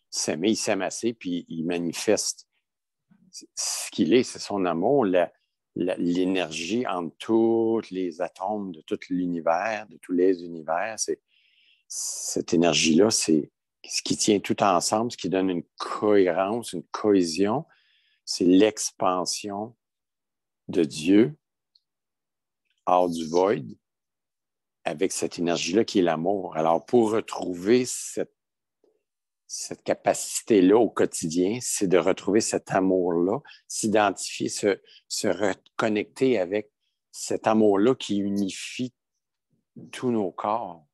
s'aimer, il s'aime assez, puis il manifeste ce qu'il est, c'est son amour, l'énergie entre tous les atomes de tout l'univers, de tous les univers. Cette énergie-là, c'est ce qui tient tout ensemble, ce qui donne une cohérence, une cohésion. C'est l'expansion de Dieu hors du void avec cette énergie-là qui est l'amour. Alors, pour retrouver cette capacité-là au quotidien, c'est de retrouver cet amour-là, s'identifier, se reconnecter avec cet amour-là qui unifie tous nos corps,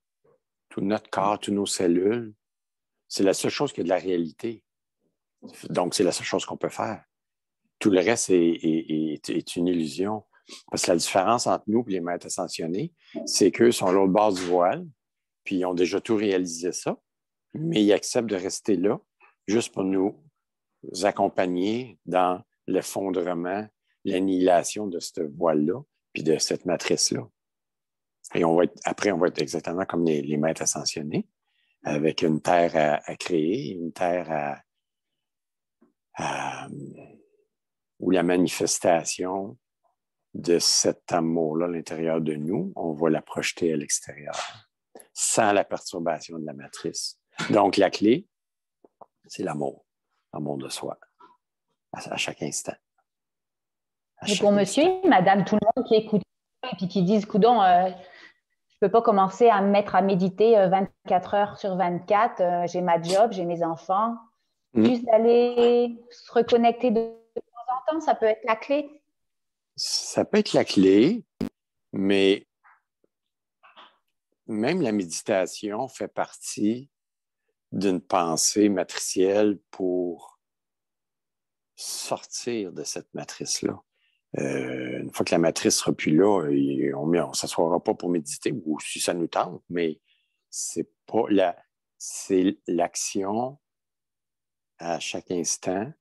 tout notre corps, toutes nos cellules. C'est la seule chose qui est de la réalité. Donc, c'est la seule chose qu'on peut faire. Tout le reste est une illusion. Parce que la différence entre nous et les maîtres ascensionnés, c'est qu'eux sont à l'autre bord du voile, puis ils ont déjà tout réalisé ça, mais ils acceptent de rester là juste pour nous accompagner dans l'effondrement, l'annihilation de ce voile-là, puis de cette matrice-là. Et après, on va être exactement comme les maîtres ascensionnés, avec une terre à créer, une terre où la manifestation de cet amour-là à l'intérieur de nous, on va la projeter à l'extérieur, sans la perturbation de la matrice. Donc, la clé, c'est l'amour de soi, à chaque instant. Et pour monsieur et madame, tout le monde qui écoute et puis qui disent, coudon, je ne peux pas commencer à me mettre à méditer 24 heures sur 24, j'ai ma job, j'ai mes enfants. Juste d'aller se reconnecter de temps en temps, ça peut être la clé. Ça peut être la clé, mais même la méditation fait partie d'une pensée matricielle pour sortir de cette matrice-là. Une fois que la matrice ne sera plus là, on ne s'assoira pas pour méditer, ou si ça nous tente, mais c'est l'action à chaque instant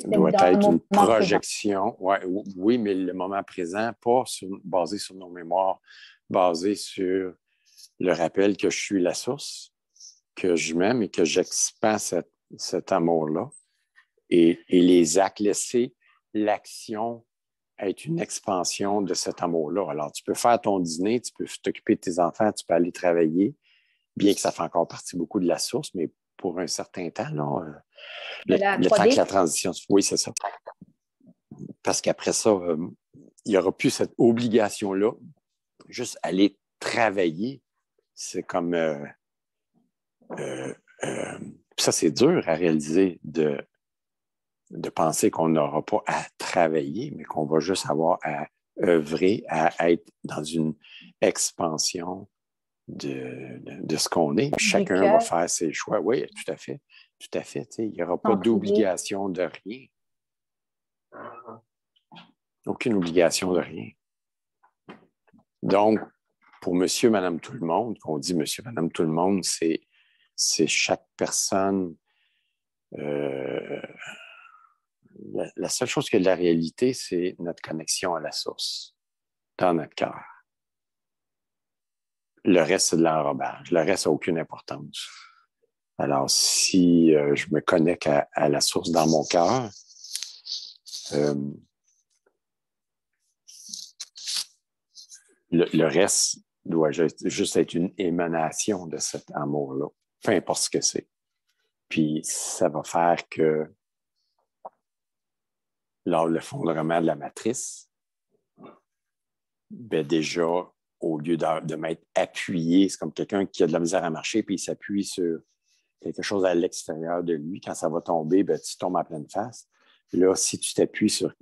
doit être une projection. Ouais, oui, mais le moment présent, pas basé sur nos mémoires, basé sur le rappel que je suis la source, que je m'aime et que j'expand cet amour-là. Et les actes, laisser l'action être une expansion de cet amour-là. Alors, tu peux faire ton dîner, tu peux t'occuper de tes enfants, tu peux aller travailler, bien que ça fait encore partie beaucoup de la source, mais pour un certain temps, là, le temps que la transition... Oui, c'est ça. Parce qu'après ça, il n'y aura plus cette obligation-là. Juste aller travailler, c'est comme... ça, c'est dur à réaliser de penser qu'on n'aura pas à travailler, mais qu'on va juste avoir à œuvrer, à être dans une expansion de ce qu'on est. Chacun va faire ses choix. Oui, tout à fait. Tout à fait. Il n'y aura pas d'obligation de rien. Aucune obligation de rien. Donc, pour monsieur, madame, tout le monde, qu'on dit monsieur, madame, tout le monde, c'est chaque personne. La seule chose qui est de la réalité, c'est notre connexion à la source, dans notre cœur. le reste, c'est de l'enrobage. Le reste n'a aucune importance. Alors, si je me connecte à la source dans mon cœur, le reste doit juste être une émanation de cet amour-là, peu importe ce que c'est. Puis, ça va faire que, lors de l'effondrement de la matrice, ben déjà, au lieu de m'être appuyé, c'est comme quelqu'un qui a de la misère à marcher, puis il s'appuie sur quelque chose à l'extérieur de lui. Quand ça va tomber, ben, tu tombes en pleine face. Là, si tu t'appuies sur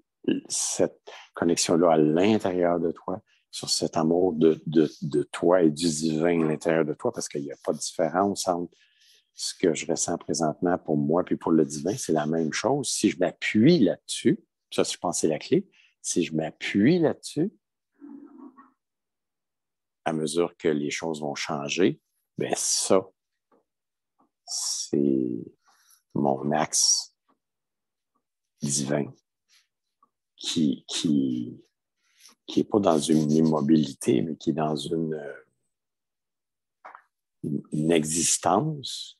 cette connexion-là à l'intérieur de toi, sur cet amour de toi et du divin à l'intérieur de toi, parce qu'il n'y a pas de différence entre ce que je ressens présentement pour moi puis pour le divin, c'est la même chose. Si je m'appuie là-dessus, ça, je pense, c'est la clé. Si je m'appuie là-dessus, à mesure que les choses vont changer, ben ça, c'est mon axe divin qui est pas dans une immobilité, mais qui est dans une existence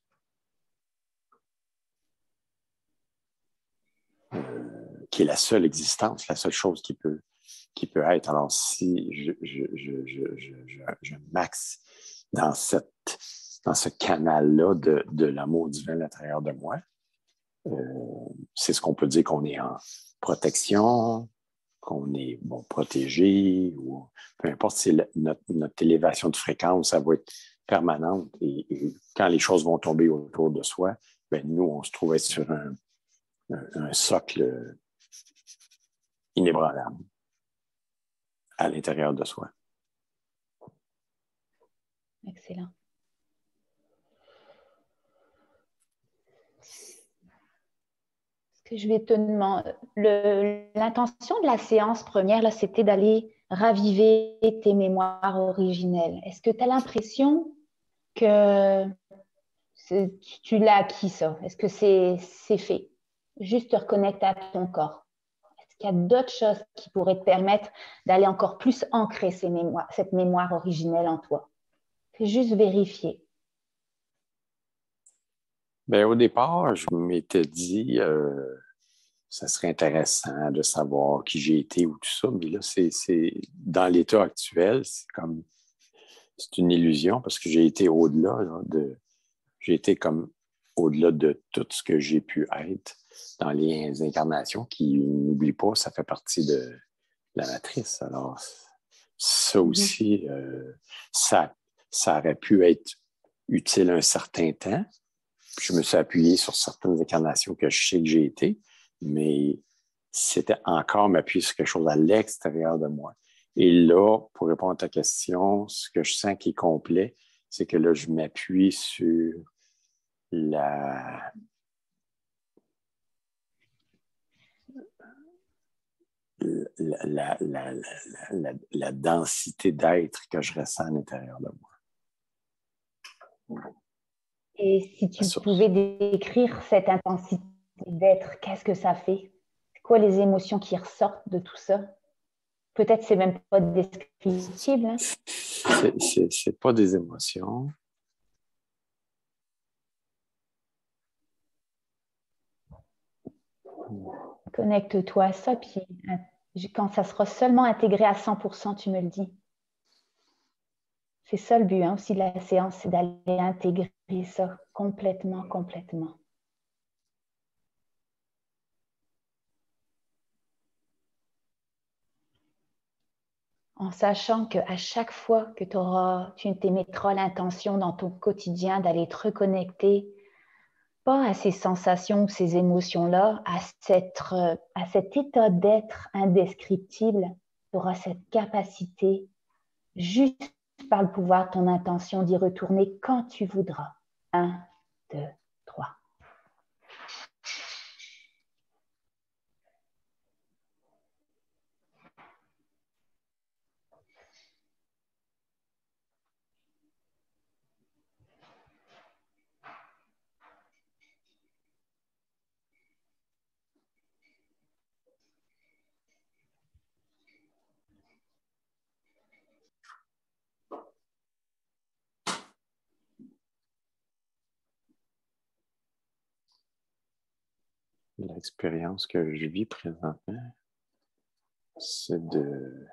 qui est la seule existence, la seule chose qui peut être. Alors, si je maxe dans ce canal-là de l'amour divin à l'intérieur de moi, c'est ce qu'on peut dire qu'on est en protection, qu'on est protégé, ou peu importe, si notre élévation de fréquence, ça va être permanente. Et quand les choses vont tomber autour de soi, ben, nous, on se trouve être sur un socle inébranlable à l'intérieur de soi. Excellent. Ce que je vais te demander, l'intention de la séance première, là, c'était d'aller raviver tes mémoires originelles. Est-ce que tu as l'impression que tu l'as acquis, ça? Est-ce que c'est fait? Juste te reconnecter à ton corps. Est-ce qu'il y a d'autres choses qui pourraient te permettre d'aller encore plus ancrer cette mémoire originelle en toi? Fais juste vérifier. Bien, au départ, je m'étais dit ça serait intéressant de savoir qui j'ai été ou tout ça, mais là, c'est dans l'état actuel, c'est une illusion parce que j'ai été au-delà j'ai été comme au-delà de tout ce que j'ai pu être dans les incarnations qui, n'oublie pas, ça fait partie de la matrice. Alors, ça aussi, ça aurait pu être utile un certain temps. Je me suis appuyé sur certaines incarnations que je sais que j'ai été, mais c'était encore m'appuyer sur quelque chose à l'extérieur de moi. Et là, pour répondre à ta question, ce que je sens qui est complet, c'est que là, je m'appuie sur la densité d'être que je ressens à l'intérieur de moi. Et si tu pouvais décrire cette intensité d'être, qu'est-ce que ça fait? C'est quoi les émotions qui ressortent de tout ça? Peut-être c'est même pas descriptible. Hein? C'est pas des émotions. Connecte-toi à ça, puis quand ça sera seulement intégré à 100%, tu me le dis. C'est ça le but aussi de la séance, c'est d'aller intégrer ça complètement, complètement. En sachant qu'à chaque fois que tu t'émettras l'intention dans ton quotidien d'aller te reconnecter, pas à ces sensations ou ces émotions-là, à cet état d'être indescriptible, tu auras cette capacité, juste par le pouvoir de ton intention, d'y retourner quand tu voudras. 1, 2, 3. l'expérience que je vis présentement, c'est d'être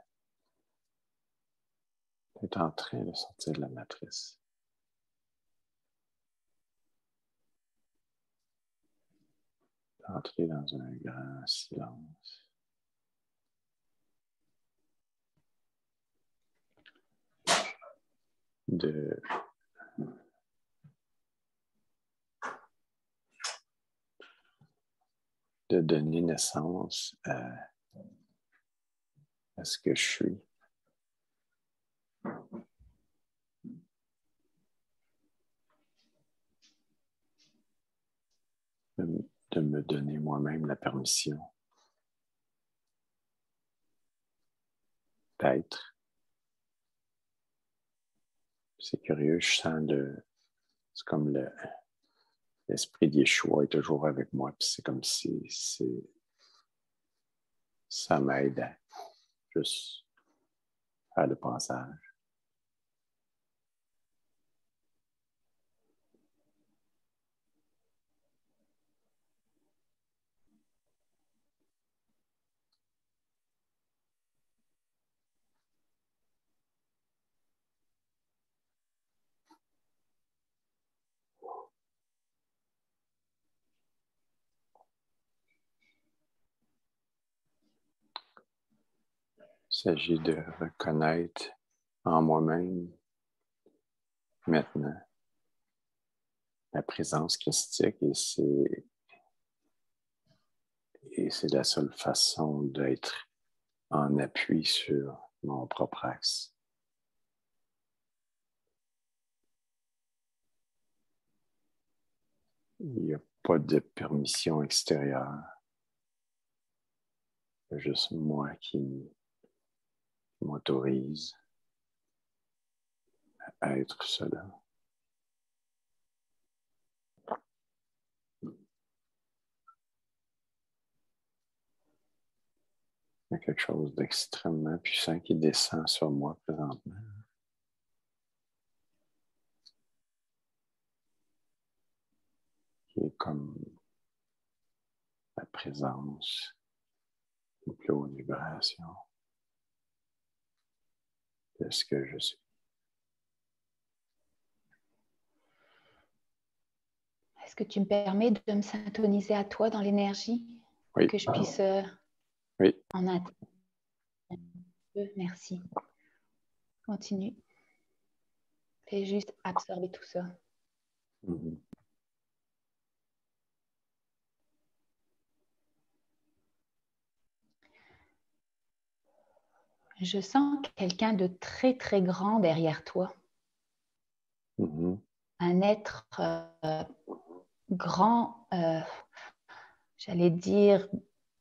en train de sortir de la matrice. D'entrer dans un grand silence. De donner naissance à ce que je suis. De me donner moi-même la permission d'être. C'est curieux, je sens c'est comme l'esprit d'Yeshua est toujours avec moi, puis c'est comme si ça m'aide à juste faire le passage. Il s'agit de reconnaître en moi-même maintenant la présence christique et c'est la seule façon d'être en appui sur mon propre axe. Il n'y a pas de permission extérieure. C'est juste moi qui m'autorise à être cela. Il y a quelque chose d'extrêmement puissant qui descend sur moi présentement. Qui est comme la présence d'une plus haute vibration de ce que je suis. Est-ce que tu me permets de me syntoniser à toi dans l'énergie? Oui. Que je puisse oui. en atteindre. Merci. Continue. Fais juste absorber tout ça. Mm-hmm. Je sens quelqu'un de très, très grand derrière toi. Mm-hmm. Un être grand, j'allais dire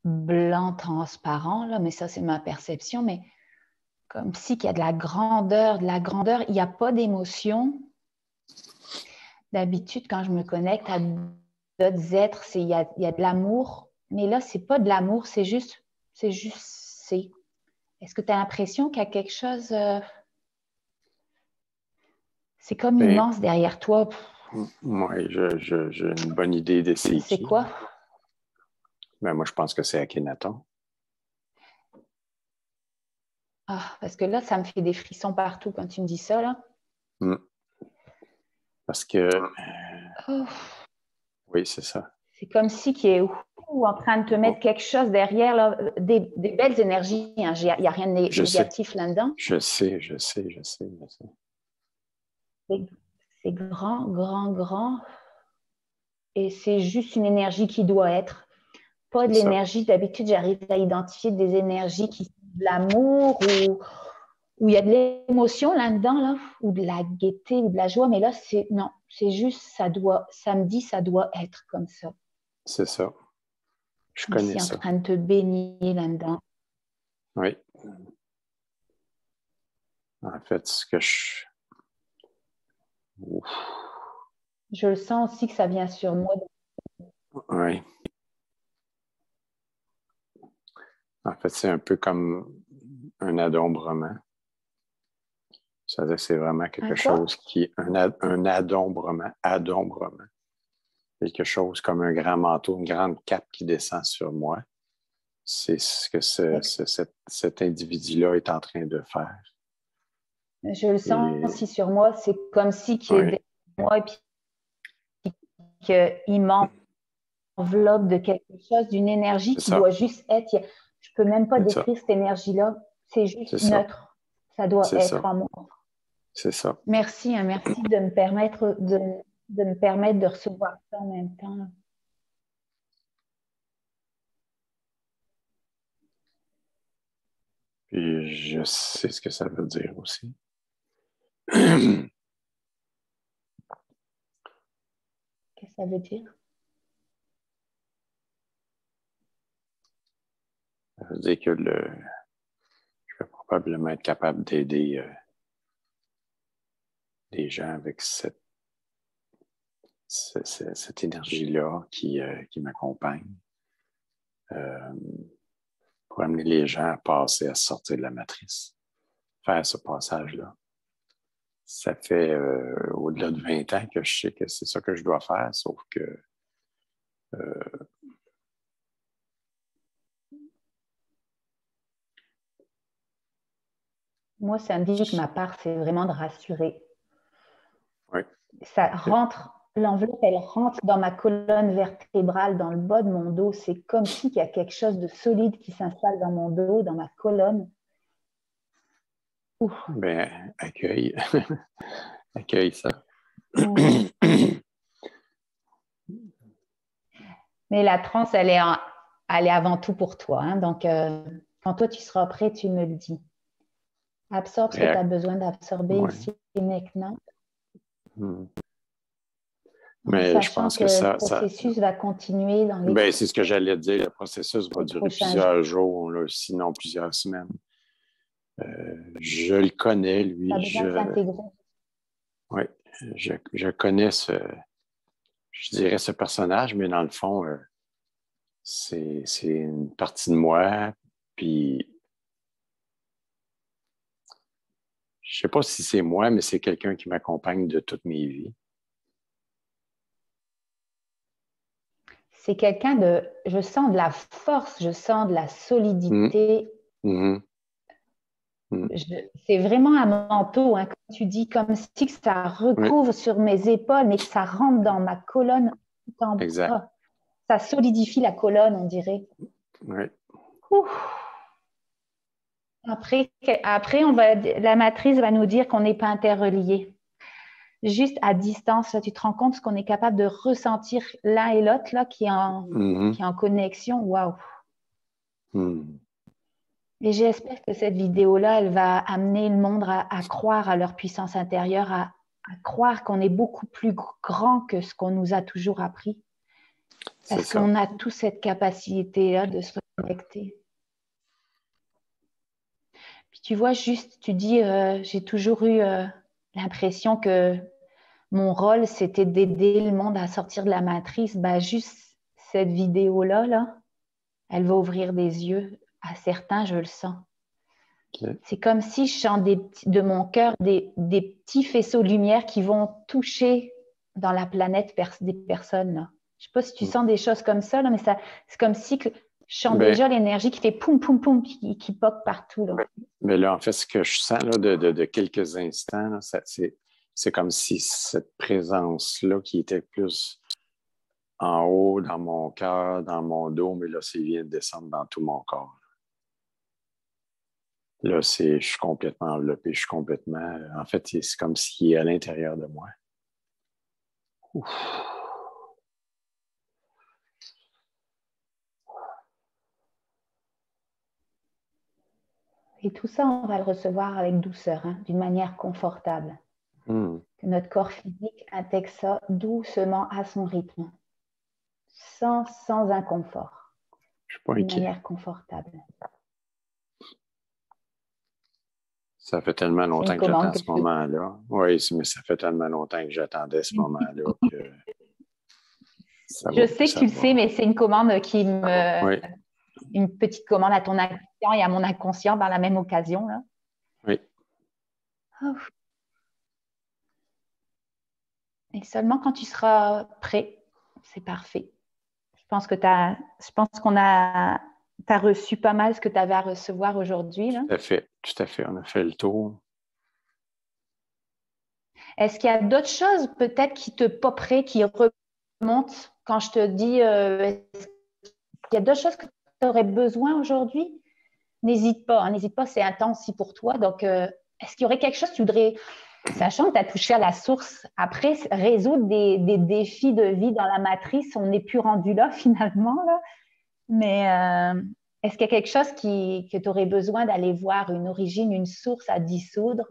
blanc transparent, là, mais ça, c'est ma perception, mais comme si qu'il y a de la grandeur, il n'y a pas d'émotion. D'habitude, quand je me connecte à d'autres êtres, il y a de l'amour, mais là, c'est pas de l'amour, c'est juste. Est-ce que tu as l'impression qu'il y a quelque chose... c'est comme immense derrière toi. Oui, j'ai une bonne idée de c'est qui. C'est quoi? Ben, moi, je pense que c'est Akhenaton. Ah, parce que là, ça me fait des frissons partout quand tu me dis ça, là. Mm. Parce que... Oh. Oui, c'est ça. C'est comme si qui est en train de te mettre quelque chose derrière, là, des belles énergies. Hein. Il n'y a rien de négatif là-dedans. Je sais. C'est grand, grand, grand. Et c'est juste une énergie qui doit être. Pas de l'énergie. D'habitude, j'arrive à identifier des énergies qui sont de l'amour où il y a de l'émotion là-dedans, là, ou de la gaieté ou de la joie. Mais là, non, c'est juste, ça me dit, ça doit être comme ça. C'est ça. Je comme connais si ça. en train de te baigner là-dedans. Oui. En fait, ce que je... Ouf. Je le sens aussi que ça vient sur moi. Oui. En fait, c'est un peu comme un adombrement. C'est-à-dire que c'est vraiment quelque chose qui est un adombrement. quelque chose comme un grand manteau, une grande cape qui descend sur moi. C'est ce que cet individu-là est en train de faire. Je le sens Et, aussi sur moi. C'est comme si qui est oui, derrière moi et puis qu'il m'enveloppe de quelque chose, d'une énergie c'est qui ça, doit juste être. Je peux même pas c'est ça, décrire cette énergie-là. C'est juste c'est ça, neutre. Ça doit c'est être ça, en moi. c'est ça. Merci, hein, merci de me permettre de recevoir ça en même temps. Puis je sais ce que ça veut dire aussi. Qu'est-ce que ça veut dire? Ça veut dire que je vais probablement être capable d'aider les gens avec cette énergie-là qui m'accompagne pour amener les gens à passer, à sortir de la matrice, faire ce passage-là. Ça fait au-delà de 20 ans que je sais que c'est ça que je dois faire, sauf que Moi, ça me dit que ma part, c'est vraiment de rassurer. oui. Ça rentre, l'enveloppe, elle rentre dans ma colonne vertébrale, dans le bas de mon dos. C'est comme s'il y a quelque chose de solide qui s'installe dans mon dos, dans ma colonne. Ouf. Ben, accueille. Accueille ça. Mais la transe, elle est avant tout pour toi. Hein. Donc, quand toi, tu seras prêt, tu me le dis. Absorbe ce que tu as besoin d'absorber Ouais. ici et maintenant. Mais je pense que le processus va continuer dans les... Ben, c'est ce que j'allais dire. Le processus va durer plusieurs jours, là, sinon plusieurs semaines. Je le connais, lui. Ça a besoin de s'intégrer. Oui, je connais je dirais ce personnage, mais dans le fond, c'est une partie de moi. Puis, je ne sais pas si c'est moi, mais c'est quelqu'un qui m'accompagne de toutes mes vies. C'est quelqu'un de... Je sens de la force, je sens de la solidité. C'est vraiment un manteau, hein, comme tu dis, comme si que ça recouvre sur mes épaules, mais que ça rentre dans ma colonne tout en exact. bas. Ça solidifie la colonne, on dirait. Oui. Après la matrice va nous dire qu'on n'est pas interreliés. Juste à distance, là, tu te rends compte ce qu'on est capable de ressentir l'un et l'autre, là, qui est en connexion. Waouh! Et j'espère que cette vidéo-là, elle va amener le monde à croire à leur puissance intérieure, à croire qu'on est beaucoup plus grand que ce qu'on nous a toujours appris. Parce qu'on a tous cette capacité-là de se reconnecter. Puis tu vois, juste, tu dis, j'ai toujours eu l'impression que mon rôle, c'était d'aider le monde à sortir de la matrice. Ben, juste cette vidéo-là, là, elle va ouvrir des yeux à certains, je le sens. Okay. C'est comme si je sens de mon cœur des petits faisceaux de lumière qui vont toucher dans la planète des personnes. Là. Je ne sais pas si tu sens des choses comme ça, là, mais c'est comme si que je sens déjà l'énergie qui fait poum, poum, poum, qui poque partout. Là. Mais là, en fait, ce que je sens là, de quelques instants, là, c'est comme si cette présence-là qui était plus en haut, dans mon cœur, dans mon dos, mais là, c'est vient de descendre dans tout mon corps. Là, je suis complètement enveloppé, je suis complètement... En fait, c'est comme s'il est à l'intérieur de moi. Ouf. Et tout ça, on va le recevoir avec douceur, hein, d'une manière confortable. Que notre corps physique intègre ça doucement à son rythme, sans inconfort. Je suis pas d'une inquiet. manière confortable. Ça fait tellement longtemps que j'attends ce moment-là. Oui, mais ça fait tellement longtemps que j'attendais ce moment-là que... Je sais que tu le sais, mais c'est une commande qui me... Oui. Une petite commande à ton inconscient et à mon inconscient par la même occasion. Là. Oui. Oh. Et seulement quand tu seras prêt, c'est parfait. Je pense qu'on a reçu pas mal ce que tu avais à recevoir aujourd'hui. Tout à fait. On a fait le tour. Est-ce qu'il y a d'autres choses peut-être qui te poperaient, qui remontent quand je te dis est-ce qu'il y a d'autres choses que tu aurais besoin aujourd'hui? N'hésite pas, c'est intense aussi pour toi. Donc, est-ce qu'il y aurait quelque chose que tu voudrais, sachant que tu as touché à la source, après résoudre des défis de vie dans la matrice, on n'est plus rendu là finalement, là. Mais est-ce qu'il y a quelque chose que tu aurais besoin d'aller voir, une origine, une source à dissoudre?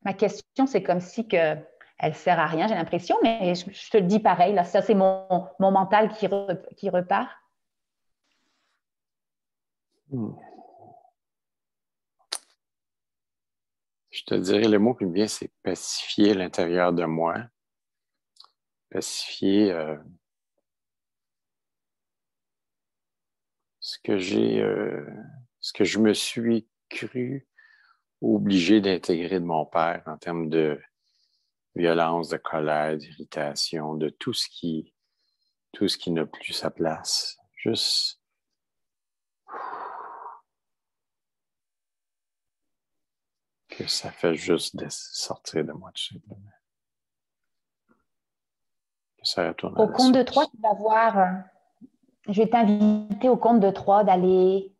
Ma question, c'est comme si elle ne sert à rien, j'ai l'impression, mais je te le dis pareil, là, ça c'est mon mental qui repart. Je te dirais, le mot qui me vient, c'est pacifier l'intérieur de moi. Pacifier ce que je me suis cru obligé d'intégrer de mon père en termes de violence, de colère, d'irritation, de tout ce qui n'a plus sa place. Juste que ça fait juste de sortir de moi, tout simplement. Que ça retourne au compte de 3, tu vas voir, je vais t'inviter au compte de 3 d'aller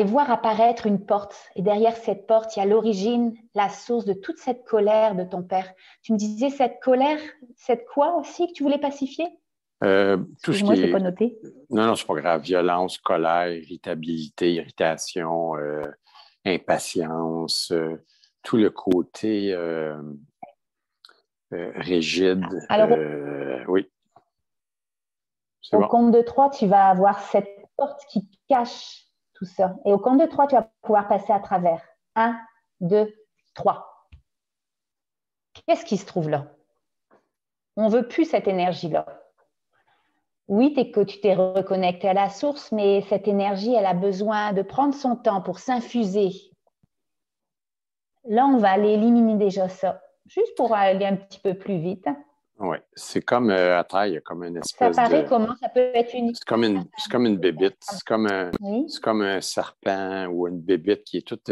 voir apparaître une porte. Et derrière cette porte, il y a l'origine, la source de toute cette colère de ton père. Tu me disais cette colère, cette quoi aussi que tu voulais pacifier? Tout ce qui est... je l'ai pas noté. Non, c'est pas grave. Violence, colère, irritabilité, irritation, impatience, tout le côté rigide. Alors, oui. Au compte de 3, tu vas avoir cette porte qui cache tout ça. Et au compte de 3, tu vas pouvoir passer à travers. 1, 2, 3. Qu'est-ce qui se trouve là? On ne veut plus cette énergie-là. Oui, tu t'es reconnecté à la source, mais cette énergie, elle a besoin de prendre son temps pour s'infuser. Là, on va aller éliminer déjà ça, juste pour aller un petit peu plus vite. Oui, c'est comme à terre, il y a comme une espèce ça paraît comment? Ça peut être une... C'est comme une bébite. C'est comme un serpent ou une bébite qui est toute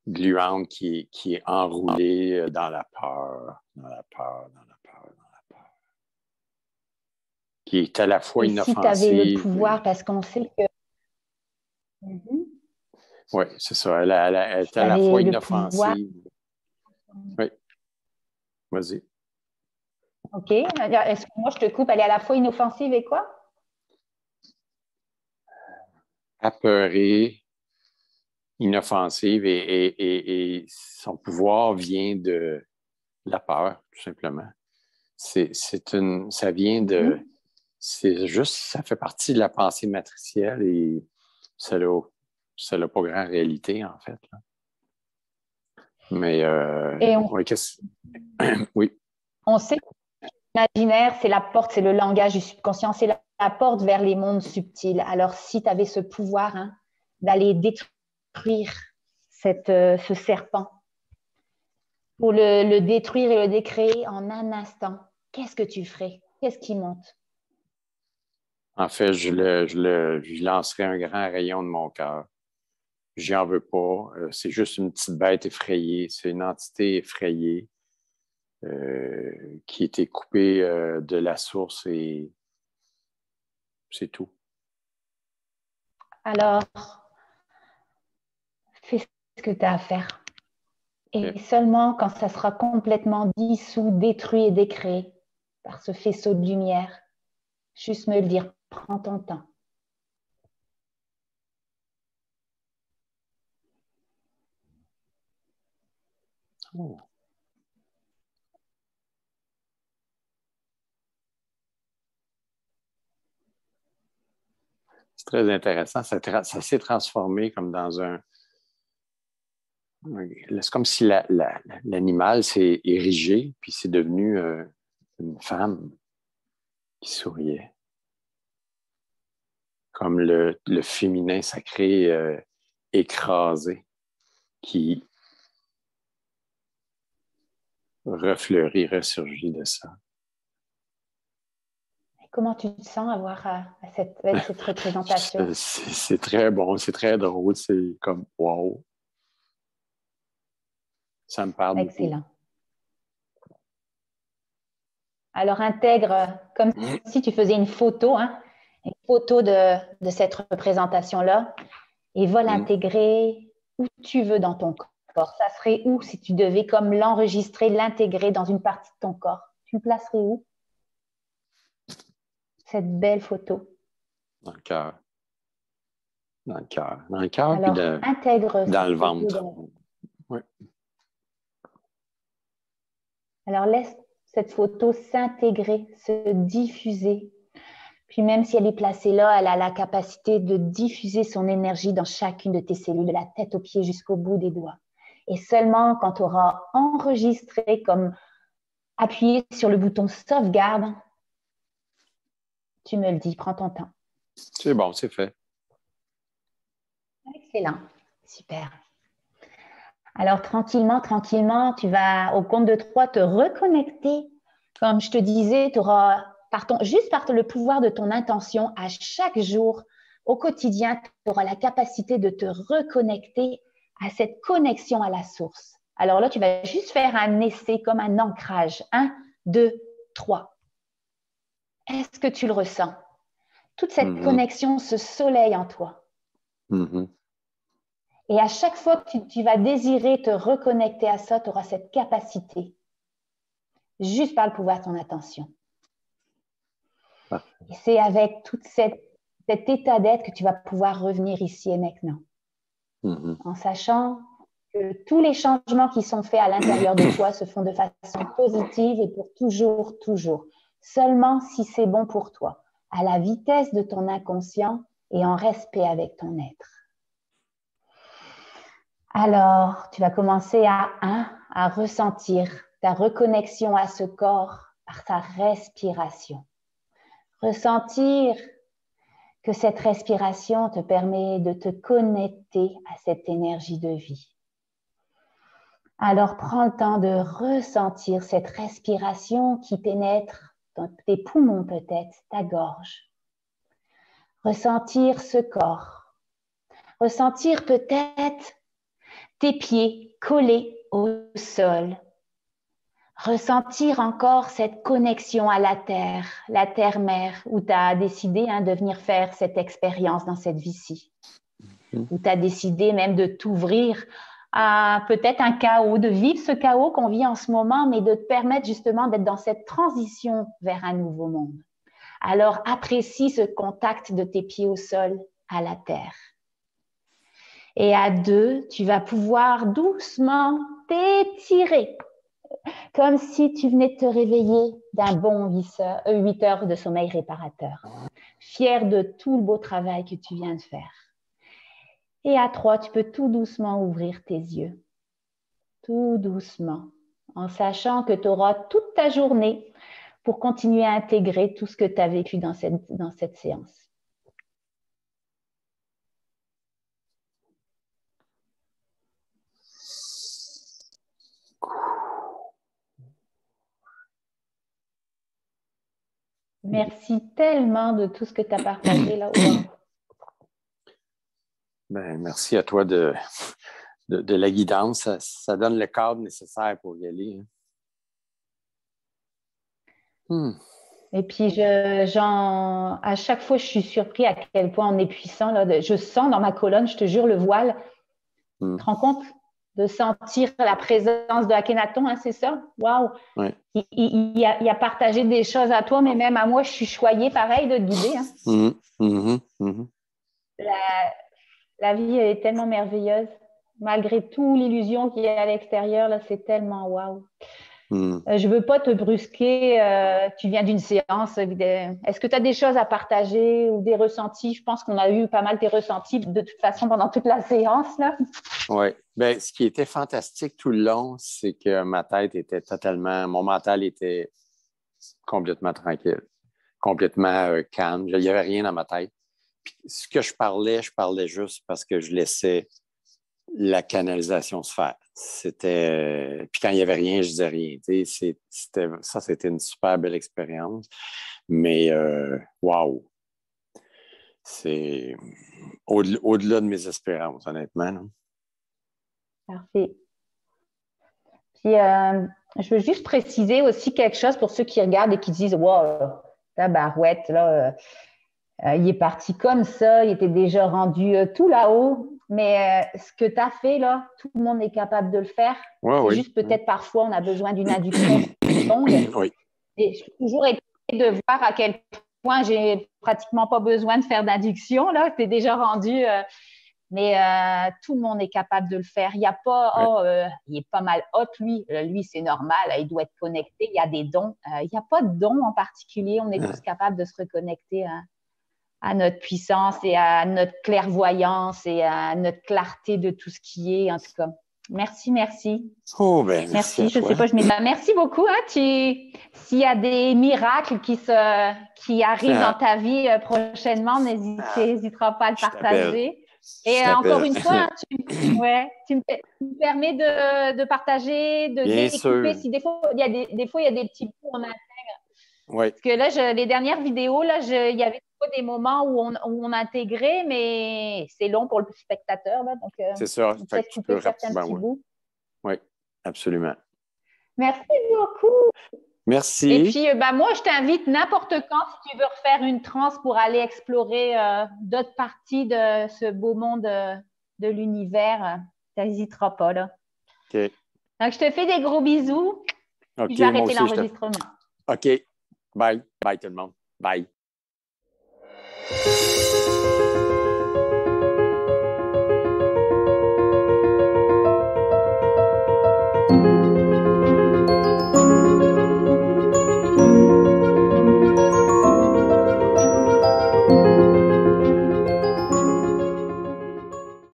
gluante, qui est enroulée dans la peur, dans la peur, dans la peur, dans la peur. Qui est à la fois inoffensive. Si tu avais le pouvoir, parce qu'on sait que... Oui, c'est ça. Elle est à la fois inoffensive. Oui. Vas-y. OK. Moi, je te coupe. Elle est à la fois inoffensive et quoi? Apeurée, inoffensive et son pouvoir vient de la peur, tout simplement. Ça vient de... C'est juste, ça fait partie de la pensée matricielle et ça n'a pas grand réalité, en fait. Là. Mais, oui. On sait que l'imaginaire, c'est la porte, c'est le langage du subconscient, c'est la porte vers les mondes subtils. Alors, si tu avais ce pouvoir d'aller détruire ce serpent, pour le détruire et le décréer en un instant, qu'est-ce que tu ferais? Qu'est-ce qui monte? En fait, je lancerais un grand rayon de mon cœur. J'en veux pas. C'est juste une petite bête effrayée. C'est une entité effrayée qui a été coupée de la source et c'est tout. Alors, fais ce que tu as à faire. Et seulement quand ça sera complètement dissous, détruit et décréé par ce faisceau de lumière, juste me le dire, prends ton temps. Oh. C'est très intéressant. Ça s'est transformé comme dans un... C'est comme si l'animal s'est érigé, puis c'est devenu une femme qui souriait. Comme le féminin sacré écrasé, qui refleurit, ressurgit de ça. Comment tu te sens avec cette représentation? C'est très bon, c'est très drôle, c'est comme wow. Ça me parle Excellent. beaucoup. Alors, intègre comme si tu faisais une photo de cette représentation-là, et va l'intégrer où tu veux dans ton corps. Ça serait où si tu devais comme l'enregistrer, l'intégrer dans une partie de ton corps? Tu le placerais où? Cette belle photo. Dans le cœur. Dans le cœur. Dans le cœur, puis Alors, intègre dans cette le ventre. photo. Oui. Alors, laisse cette photo s'intégrer, se diffuser. Puis même si elle est placée là, elle a la capacité de diffuser son énergie dans chacune de tes cellules, de la tête aux pieds jusqu'au bout des doigts. Et seulement quand tu auras enregistré, comme appuyé sur le bouton sauvegarde, tu me le dis, prends ton temps. C'est bon, c'est fait. Excellent, super. Alors tranquillement, tu vas au compte de 3 te reconnecter. Comme je te disais, tu auras juste par le pouvoir de ton intention, à chaque jour, au quotidien, tu auras la capacité de te reconnecter à cette connexion à la source. Alors là, tu vas juste faire un essai comme un ancrage. 1, 2, 3. Est-ce que tu le ressens? Toute cette connexion, ce soleil en toi. Et à chaque fois que tu vas désirer te reconnecter à ça, tu auras cette capacité, juste par le pouvoir de ton attention. Et c'est avec tout cet état d'être que tu vas pouvoir revenir ici et maintenant. En sachant que tous les changements qui sont faits à l'intérieur de toi se font de façon positive et pour toujours, toujours. Seulement si c'est bon pour toi, à la vitesse de ton inconscient et en respect avec ton être. Alors, tu vas commencer à ressentir ta reconnexion à ce corps par ta respiration. Ressentir que cette respiration te permet de te connecter à cette énergie de vie. Alors, prends le temps de ressentir cette respiration qui pénètre dans tes poumons peut-être, ta gorge. Ressentir ce corps. Ressentir peut-être tes pieds collés au sol. Ressentir encore cette connexion à la terre-mère, où tu as décidé de venir faire cette expérience dans cette vie-ci. Où tu as décidé même de t'ouvrir à peut-être un chaos, de vivre ce chaos qu'on vit en ce moment, mais de te permettre justement d'être dans cette transition vers un nouveau monde. Alors, apprécie ce contact de tes pieds au sol à la terre. Et à 2, tu vas pouvoir doucement t'étirer, comme si tu venais de te réveiller d'un bon 8 heures de sommeil réparateur, fier de tout le beau travail que tu viens de faire. Et à 3, tu peux tout doucement ouvrir tes yeux, tout doucement, en sachant que tu auras toute ta journée pour continuer à intégrer tout ce que tu as vécu dans cette séance. Merci tellement de tout ce que tu as partagé là. Wow. Ben, merci à toi de la guidance. Ça donne le cadre nécessaire pour y aller. Et puis, à chaque fois, je suis surpris à quel point on est puissant. Là, je sens dans ma colonne, je te jure, le voile. Tu te rends compte de sentir la présence de Akhenaton, c'est ça? Waouh! Ouais. Il a partagé des choses à toi, mais même à moi, je suis choyée pareil de te guider. La vie est tellement merveilleuse. Malgré toute l'illusion qu'il y a à l'extérieur, là, c'est tellement waouh. Je ne veux pas te brusquer. Tu viens d'une séance. Est-ce que tu as des choses à partager ou des ressentis? Je pense qu'on a eu pas mal tes ressentis de toute façon pendant toute la séance. Oui. Ben, ce qui était fantastique tout le long, c'est que ma tête était mon mental était complètement tranquille, complètement calme. Il n'y avait rien dans ma tête. Puis, ce que je parlais juste parce que je laissais la canalisation se faire. C'était... Puis quand il n'y avait rien, je disais rien. C'était une super belle expérience. Mais, wow! C'est au-delà de mes espérances, honnêtement. Non? Parfait. Puis, je veux juste préciser aussi quelque chose pour ceux qui regardent et qui disent « Wow, tabarouette, là, il est parti comme ça, il était déjà rendu tout là-haut. » Mais ce que tu as fait, là, tout le monde est capable de le faire. Ouais, c'est oui. juste peut-être parfois, on a besoin d'une induction longue. Oui. Et je suis toujours étonnée de voir à quel point j'ai pratiquement pas besoin de faire d'induction. Là, tu es déjà rendu... mais tout le monde est capable de le faire. Il n'y a pas, il est pas mal hot, lui. Lui, c'est normal, il doit être connecté. Il y a des dons. Il n'y a pas de dons en particulier. On est tous capables de se reconnecter à notre puissance et à notre clairvoyance et à notre clarté de tout ce qui est, en tout cas. Merci, merci. Oh, ben, merci. Je ne sais pas, merci beaucoup. Hein, s'il y a des miracles qui arrivent dans ta vie prochainement, n'hésiteras pas à le partager. Et encore une fois, tu me permets de partager, de découper. Si des fois, il y a des petits bouts qu'on intègre. Oui. Parce que là, les dernières vidéos, là, il y avait des moments où on intégrait, mais c'est long pour le spectateur. Là, donc, c'est ça. Peut-être couper certains petits bouts. Oui, absolument. Merci beaucoup. Merci. Et puis, moi, je t'invite n'importe quand, si tu veux refaire une transe pour aller explorer d'autres parties de ce beau monde de l'univers, tu n'hésiteras pas. Là. OK. Donc, je te fais des gros bisous. OK, je vais arrêter l'enregistrement. OK. Bye. Bye tout le monde. Bye.